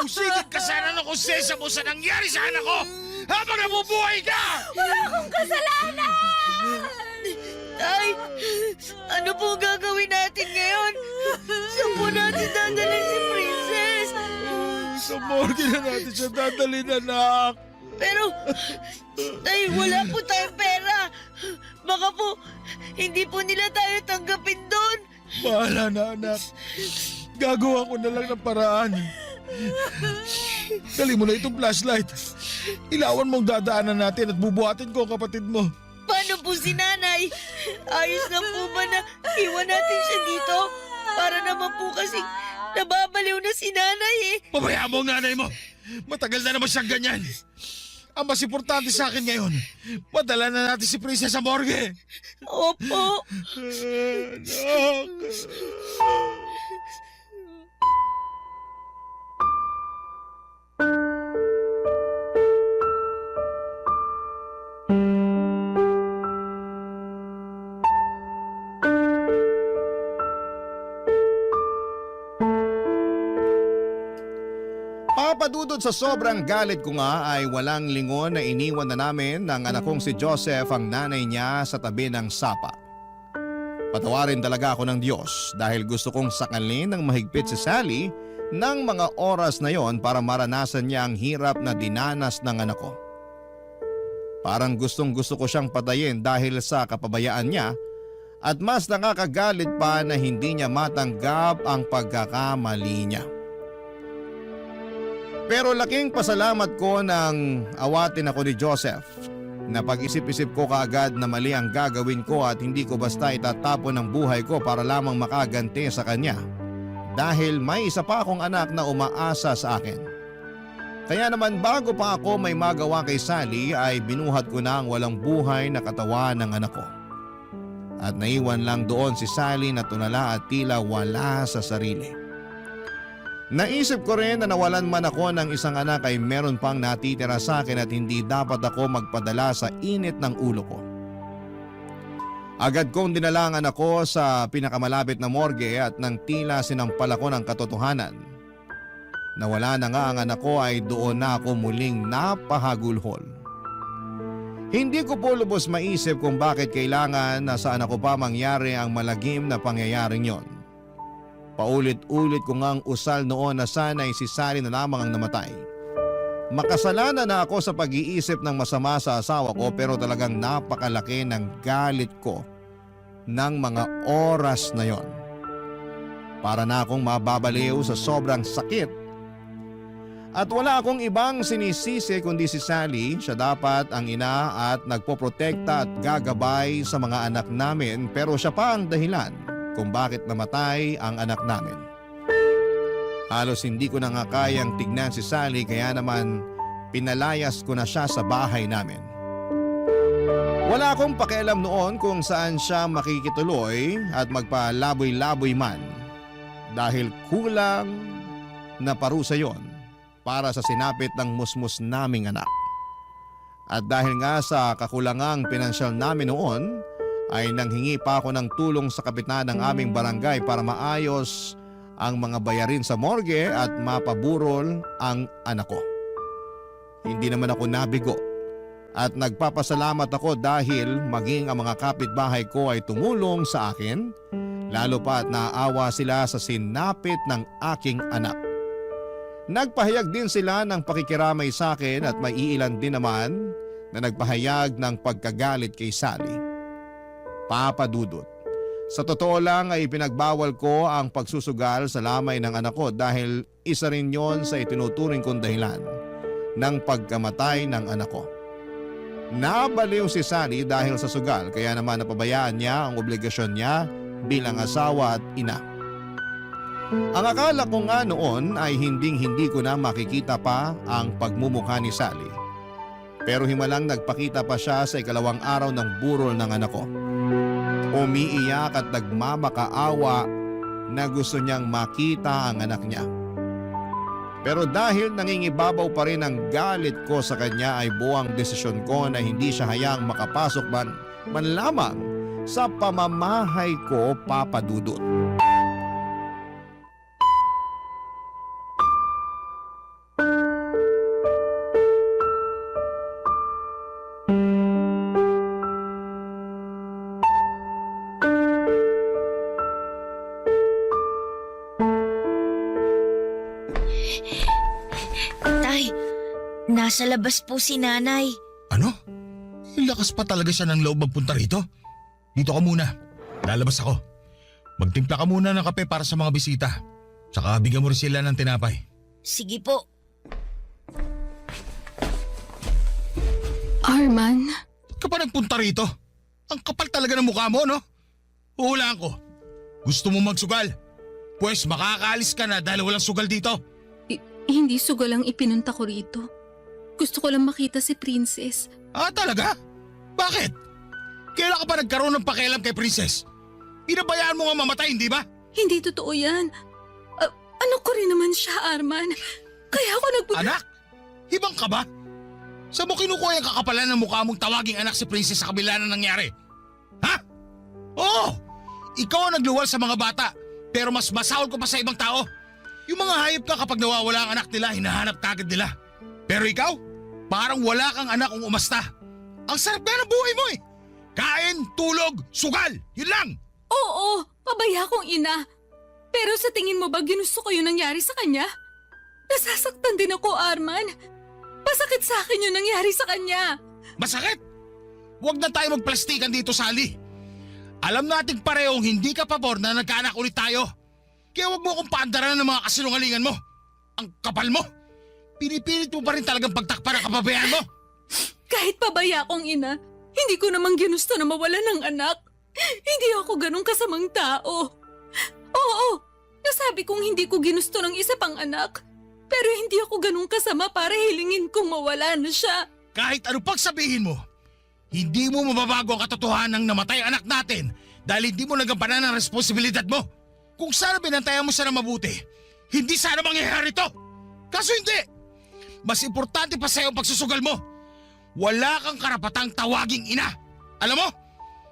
Usigit ka sana ng konsensya mo sa nangyari sa anak ko habang nabubuhay ka! Wala akong kasalanan! Tay, ano po gagawin natin ngayon? Saan po natin dadalhin si Princess? Sa morgue na natin siya dadalhin, anak. Pero, tay, wala po tayong pera. Baka po, hindi po nila tayo tanggapin doon. Bahala na, anak. Gagawa ko na lang ng paraan. Dali mo na itong flashlight. Ilawan mong dadaanan natin at bubuhatin ko ang kapatid mo. Paano po si nanay? Ayos lang po ba na iwan natin siya dito? Para naman po kasi nababaliw na si nanay eh. Pabayaan mo ang nanay mo. Matagal na naman siyang ganyan. Ang mas importante sa akin ngayon, madala na natin si Princess sa morgue. Opo. Anak. Papadudod sa sobrang galit ko nga ay walang lingon na iniwan na namin ng anak kong si Joseph ang nanay niya sa tabi ng sapa. Patawarin talaga ako ng Diyos dahil gusto kong sakalin ng mahigpit si Sally ng mga oras na yon para maranasan niya ang hirap na dinanas ng anak ko. Parang gustong gusto ko siyang patayin dahil sa kapabayaan niya at mas nakakagalit pa na hindi niya matanggap ang pagkakamali niya. Pero laking pasalamat ko nang awatin ako ni Joseph. Napag-isip-isip ko kaagad na mali ang gagawin ko at hindi ko basta itatapon ang buhay ko para lamang makaganti sa kanya. Dahil may isa pa akong anak na umaasa sa akin. Kaya naman bago pa ako may magawa kay Sally ay binuhat ko na ang walang buhay na katawan ng anak ko. At naiwan lang doon si Sally na tulala at tila wala sa sarili. Naisip ko rin na nawalan man ako ng isang anak ay meron pang natitira sa akin at hindi dapat ako magpadala sa init ng ulo ko. Agad kong dinala ang anak ko sa pinakamalapit na morgue at nang tila sinampal ako ng katotohanan. Nawala na nga ang anak ko ay doon na ako muling napahagulhol. Hindi ko po lubos maisip kung bakit kailangan na sa anak ko pa mangyari ang malagim na pangyayaring yon. Paulit-ulit ko ngang usal noon na sana'y si Sally na lamang ang namatay. Makasalanan na ako sa pag-iisip ng masama sa asawa ko pero talagang napakalaki ng galit ko ng mga oras na yon. Para na akong mababaliw sa sobrang sakit. At wala akong ibang sinisisi kundi si Sally. Siya dapat ang ina at nagpoprotekta at gagabay sa mga anak namin pero siya pa ang dahilan kung bakit namatay ang anak namin. Halos hindi ko na nga kayang tignan si Sally kaya naman pinalayas ko na siya sa bahay namin. Wala akong pakialam noon kung saan siya makikituloy at magpalaboy-laboy man dahil kulang na parusa yon para sa sinapit ng musmus naming anak. At dahil nga sa kakulangang pinansyal namin noon, ay nanghingi pa ako ng tulong sa kapitan ng aming barangay para maayos ang mga bayarin sa morgue at mapaburol ang anak ko. Hindi naman ako nabigo at nagpapasalamat ako dahil maging ang mga kapitbahay ko ay tumulong sa akin, lalo pa at naaawa sila sa sinapit ng aking anak. Nagpahayag din sila ng pakikiramay sa akin at may iilan din naman na nagpahayag ng pagkagalit kay Sally. Papadudot. Sa totoo lang ay pinagbawal ko ang pagsusugal sa lamay ng anak ko dahil isa rin yon sa itinuturing kong dahilan ng pagkamatay ng anak ko. Nabaliw si Sally dahil sa sugal kaya naman napabayaan niya ang obligasyon niya bilang asawa at ina. Ang akala ko nga noon ay hindi ko na makikita pa ang pagmumukha ni Sally. Pero himalang nagpakita pa siya sa ikalawang araw ng burol ng anak ko. Umiiyak at nagmamakaawa na gusto niyang makita ang anak niya. Pero dahil nangingibabaw pa rin ang galit ko sa kanya ay buwang desisyon ko na hindi siya hayang makapasok man lamang sa pamamahay ko, Papa Dudut. Tay, nasa labas po si nanay. Ano? Lakas pa talaga siya ng loob magpunta rito? Dito ka muna. Lalabas ako. Magtimpla ka muna ng kape para sa mga bisita. Tsaka bigyan mo rin sila ng tinapay. Sige po. Arman, Ba't ka pa nagpunta rito? Ang kapal talaga ng mukha mo, no? Huhulaan ko. Gusto mo magsugal? Pues makakaalis ka na dahil walang sugal dito. hindi sugal ang ipinunta ko rito. Gusto ko lang makita si Princess. Ah, talaga? Bakit? Kailan ka pa nagkaroon ng pakialam kay Princess? Pinabayaan mo nga mamatay, hindi ba? Hindi totoo yan. Ano ko rin naman siya, Arman. Kaya ako Anak? Hibang ka ba? Saan mo kinukuha yung kakapalan ng mukha mong tawaging anak si Princess sa kabila na nangyari? Ha? Oo! Ikaw ang nagluwal sa mga bata, pero mas masahol ko pa sa ibang tao. Yung mga hayop ka kapag nawawala ang anak nila, hinahanap kagad nila. Pero ikaw, parang wala kang anak kung umasta. Ang sarap na ng buhay mo eh! Kain, tulog, sugal, yun lang! Oo, pabaya kong ina. Pero sa tingin mo ba ginusto ko yung nangyari sa kanya? Nasasaktan din ako, Arman. Masakit sa akin yung nangyari sa kanya. Masakit? Huwag na tayo magplastikan dito, Sally. Alam nating parehong hindi ka pabor na nagkaanak ulit tayo. Kaya huwag mo akong paandaran ng mga kasinungalingan mo. Ang kapal mo. Pinipilit mo pa rin talagang pagtakpan ang kapabayaan mo. Kahit pabaya kong ina, hindi ko naman ginusto na mawala ng anak. Hindi ako ganun kasamang tao. Oo, nasabi kong hindi ko ginusto ng isa pang anak. Pero hindi ako ganun kasama para hilingin kong mawala na siya. Kahit ano pang sabihin mo, hindi mo mababago ang katotohanan ng namatay ang anak natin dahil hindi mo nagampanan ang responsibilidad mo. Kung sana binantayan mo siya na mabuti, hindi sana mangyayari to. Kaso hindi. Mas importante pa sa'yo ang pagsusugal mo. Wala kang karapatang tawaging ina. Alam mo,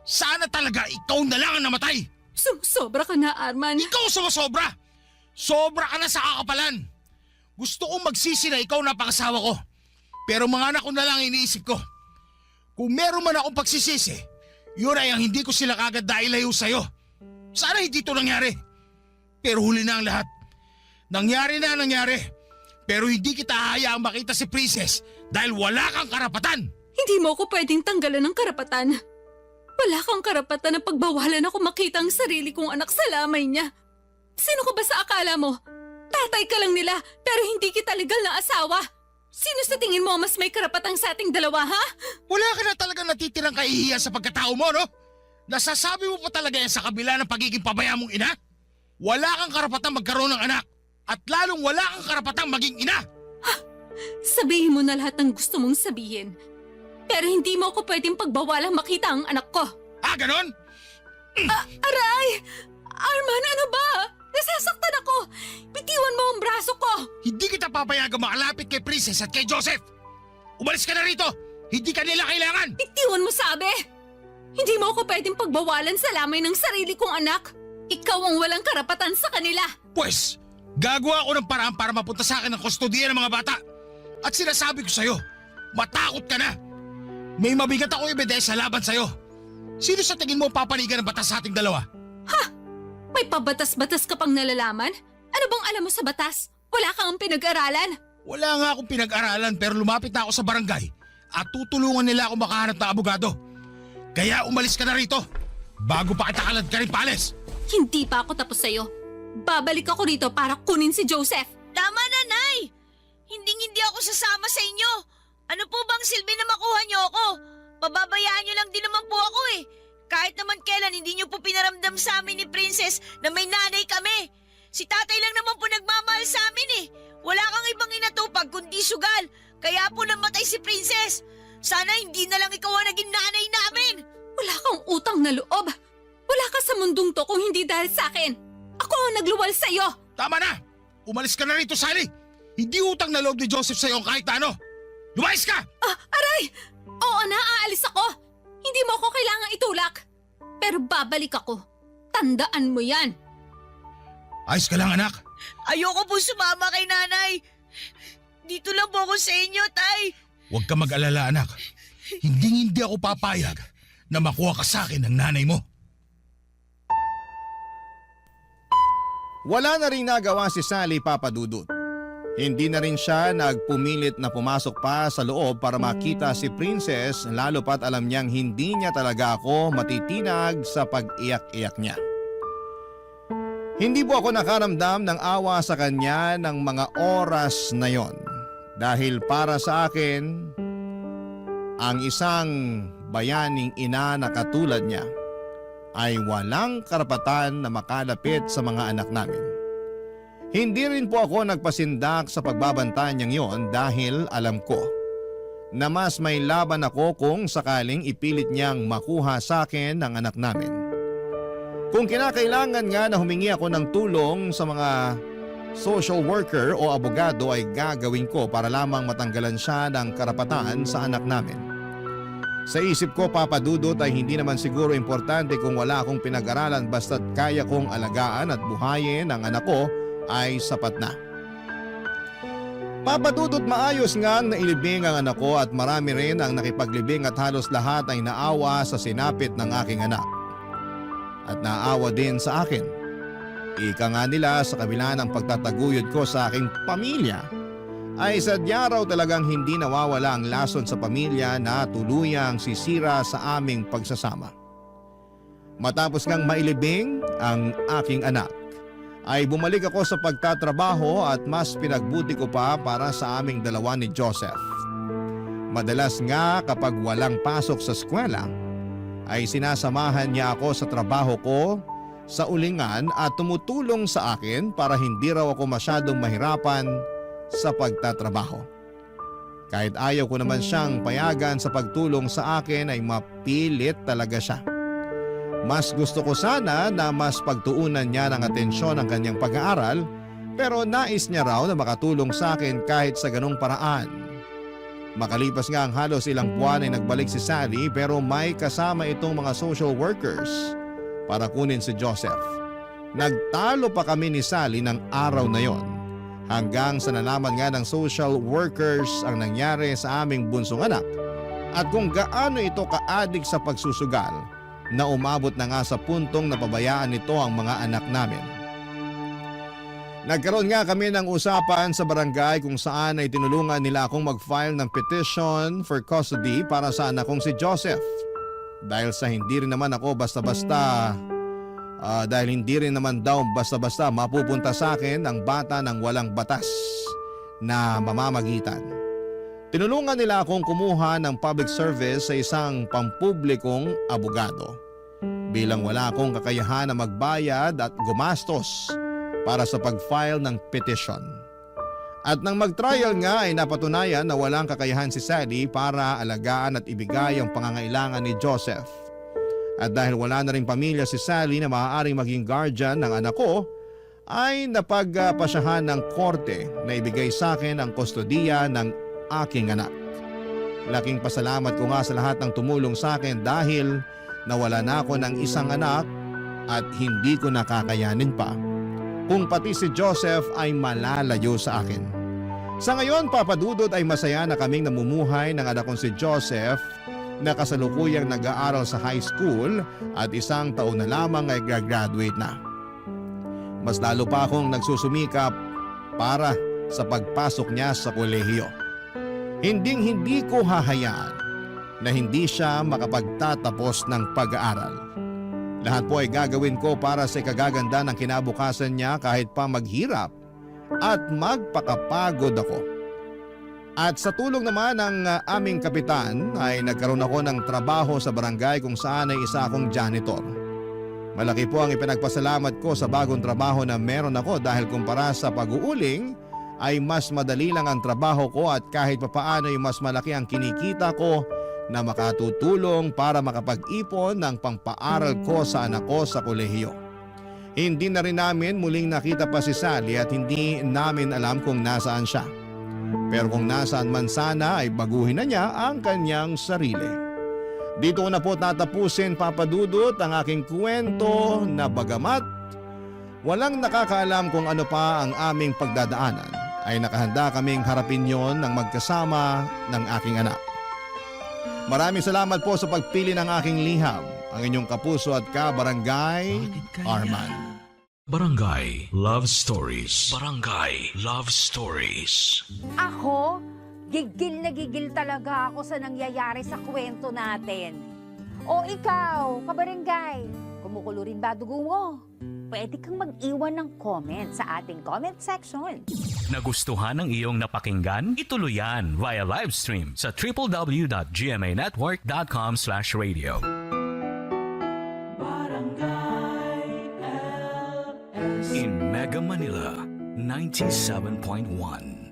sana talaga ikaw na lang ang namatay. Sumusobra ka na, Arman. Ikaw sumusobra. Sobra ka na sa kakapalan. Gusto kong magsisi na ikaw na pangasawa ko. Pero mga anak ko na lang iniisip ko. Kung meron man akong pagsisisi, yun ay ang hindi ko sila kagad dailayo sa'yo. Sana hindi ito nangyari. Pero huli na ang lahat. Nangyari na nangyari. Pero hindi kita hahayaang makita si Princess dahil wala kang karapatan. Hindi mo ako pwedeng tanggalan ng karapatan. Wala kang karapatan na pagbawalan ako makita ang sarili kong anak sa lamay niya. Sino ka ba sa akala mo? Tatay ka lang nila pero hindi kita legal na asawa. Sino sa tingin mo mas may karapatang sa ating dalawa, ha? Wala ka na talagang natitirang kahihiyan sa pagkatao mo, no? Nasasabi mo pa talaga yan sa kabila ng pagiging pabaya mong ina? Wala kang karapatang magkaroon ng anak at lalong wala kang karapatang maging ina. Sabihin mo na lahat ng gusto mong sabihin. Pero hindi mo ako pwedeng pagbawalang makita ang anak ko. Ah, ganon? Aray! Arman, ano ba? Nasasaktan ako! Bitiwan mo ang braso ko! Hindi kita papayagang makalapit kay Princess at kay Joseph. Umalis ka na rito! Hindi ka nila kailangan! Bitiwan mo, sabi! Hindi mo ako pwedeng pagbawalan sa lamay ng sarili kong anak. Ikaw ang walang karapatan sa kanila. Pues, gagawa ako ng paraan para mapunta sa akin ang kustodiya ng mga bata. At sinasabi ko sa'yo, matakot ka na. May mabigat ako ebidensya laban sa'yo. Sino sa tingin mo papanigan ng batas sa ating dalawa? May pabatas-batas ka pang nalalaman? Ano bang alam mo sa batas? Wala kang pinag-aralan? Wala nga akong pinag-aralan pero lumapit na ako sa barangay at tutulungan nila ako makahanap ng abogado. Kaya umalis ka na rito bago pa kita kalad ka rin paalis. Hindi pa ako tapos sa'yo. Babalik ako rito para kunin si Joseph. Tama na, Nay! Hindi ako sasama sa inyo. Ano po bang silbi na makuha niyo ako? Pababayaan niyo lang din naman po ako eh. Kahit naman kailan hindi niyo po pinaramdam sa amin ni Princess na may nanay kami. Si tatay lang naman po nagmamahal sa amin eh. Wala kang ibang inatupag kundi sugal. Kaya po namatay si Princess. Sana hindi na lang ikaw ang naging nanay namin. Wala kang utang na loob. Wala ka sa mundong to kung hindi dahil sa akin. Ako ang nagluwal sa'yo. Tama na! Umalis ka na rito, Sally! Hindi utang na loob ni Joseph sa'yo ang kahit ano! Lumayas ka! Aray! Oo na, aalis ako. Hindi mo ako kailangang itulak. Pero babalik ako. Tandaan mo yan. Ayos ka lang, anak. Ayoko po sumama kay nanay. Dito lang po ako sa inyo, tay. Huwag ka mag-alala, anak. Hindi ako papayag na makuha ka sa akin ng nanay mo. Wala na rin nagawa si Sally, Papa Dudut. Hindi na rin siya nagpumilit na pumasok pa sa loob para makita si Princess, lalo pat alam niyang hindi niya talaga ako matitinag sa pag-iyak-iyak niya. Hindi po ako nakaramdam ng awa sa kanya ng mga oras na yon. Dahil para sa akin, ang isang bayaning ina na katulad niya ay walang karapatan na makalapit sa mga anak namin. Hindi rin po ako nagpasindak sa pagbabanta niyang yon dahil alam ko na mas may laban ako kung sakaling ipilit niyang makuha sa akin ang anak namin. Kung kinakailangan nga na humingi ako ng tulong sa mga social worker o abogado ay gagawin ko para lamang matanggalan siya ng karapatan sa anak namin. Sa isip ko, Papa Dudut, ay hindi naman siguro importante kung wala akong pinag-aralan basta't kaya kong alagaan at buhayin ang anak ko ay sapat na. Papa Dudut, maayos ngang nailibing ang anak ko at marami rin ang nakipaglibing at halos lahat ay naawa sa sinapit ng aking anak. At naawa din sa akin. Ika nga nila sa kabila ng pagtataguyod ko sa aking pamilya, ay sadya raw talagang hindi nawawala ang lason sa pamilya na tuluyang sisira sa aming pagsasama. Matapos ngang mailibing ang aking anak, ay bumalik ako sa pagtatrabaho at mas pinagbuti ko pa para sa aming dalawa ni Joseph. Madalas nga kapag walang pasok sa eskwela, ay sinasamahan niya ako sa trabaho ko sa ulingan at tumutulong sa akin para hindi raw ako masyadong mahirapan sa pagtatrabaho. Kahit ayaw ko naman siyang payagan sa pagtulong sa akin ay mapilit talaga siya. Mas gusto ko sana na mas pagtuunan niya ng atensyon ang kanyang pag-aaral pero nais niya raw na makatulong sa akin kahit sa ganong paraan. Makalipas nga ang halos ilang buwan ay nagbalik si Sally pero may kasama itong mga social workers para kunin si Joseph. Nagtalo pa kami ni Sally ng araw na yon hanggang sa nalaman nga ng social workers ang nangyari sa aming bunsong anak at kung gaano ito kaadik sa pagsusugal na umabot na nga sa puntong napabayaan nito ang mga anak namin. Nagkaroon nga kami ng usapan sa barangay kung saan ay tinulungan nila akong mag-file ng petition for custody para sa anak kong si Joseph. Dahil hindi rin naman daw basta-basta mapupunta sa akin ang bata ng walang batas na mamamagitan. Tinulungan nila akong kumuha ng public service sa isang pampublikong abogado. Bilang wala akong kakayahan na magbayad at gumastos para sa pag-file ng petition. At nang mag-trial nga ay napatunayan na walang kakayahan si Sally para alagaan at ibigay ang pangangailangan ni Joseph. At dahil wala na ring pamilya si Sally na maaaring maging guardian ng anak ko, ay napagpasyahan ng korte na ibigay sa akin ang kustodiya ng aking anak. Laking pasalamat ko nga sa lahat ng tumulong sa akin dahil nawala na ako ng isang anak at hindi ko nakakayanin pa kung pati si Joseph ay malalayo sa akin. Sa ngayon, Papa Dudut, ay masaya na kaming namumuhay ng anak kong si Joseph na kasalukuyang nag-aaral sa high school at isang taon na lamang ay graduate na. Mas lalo pa akong nagsusumikap para sa pagpasok niya sa kolehiyo. Hinding-hindi ko hahayaan na hindi siya makapagtatapos ng pag-aaral. Lahat po ay gagawin ko para sa ikagaganda ng kinabukasan niya kahit pa maghirap at magpakapagod ako. At sa tulong naman ng aming kapitan ay nagkaroon ako ng trabaho sa barangay kung saan ay isa akong janitor. Malaki po ang ipinagpasalamat ko sa bagong trabaho na meron ako dahil kumpara sa pag-uuling ay mas madali lang ang trabaho ko at kahit papaano ay mas malaki ang kinikita ko na makatutulong para makapag-ipon ng pangpaaral ko sa anak ko sa kolehiyo. Hindi na rin namin muling nakita pa si Sally at hindi namin alam kung nasaan siya. Pero kung nasaan man sana ay baguhin na niya ang kanyang sarili. Dito ko na po tatapusin, Papa Dudut, ang aking kwento na bagamat walang nakakaalam kung ano pa ang aming pagdadaanan, ay nakahanda kaming harapin yon ng magkasama ng aking anak. Maraming salamat po sa pagpili ng aking liham, ang inyong kapuso at ka-barangay, Arman. Barangay Love Stories. Barangay Love Stories. Ako, gigil na gigil talaga ako sa nangyayari sa kwento natin. O ikaw, kabarangay, kumukulo rin ba dugo mo? Pwede kang mag-iwan ng comment sa ating comment section. Nagustuhan ng iyong napakinggan? Ituloy yan via live stream sa www.gmanetwork.com/radio. In Mega Manila, 97.1.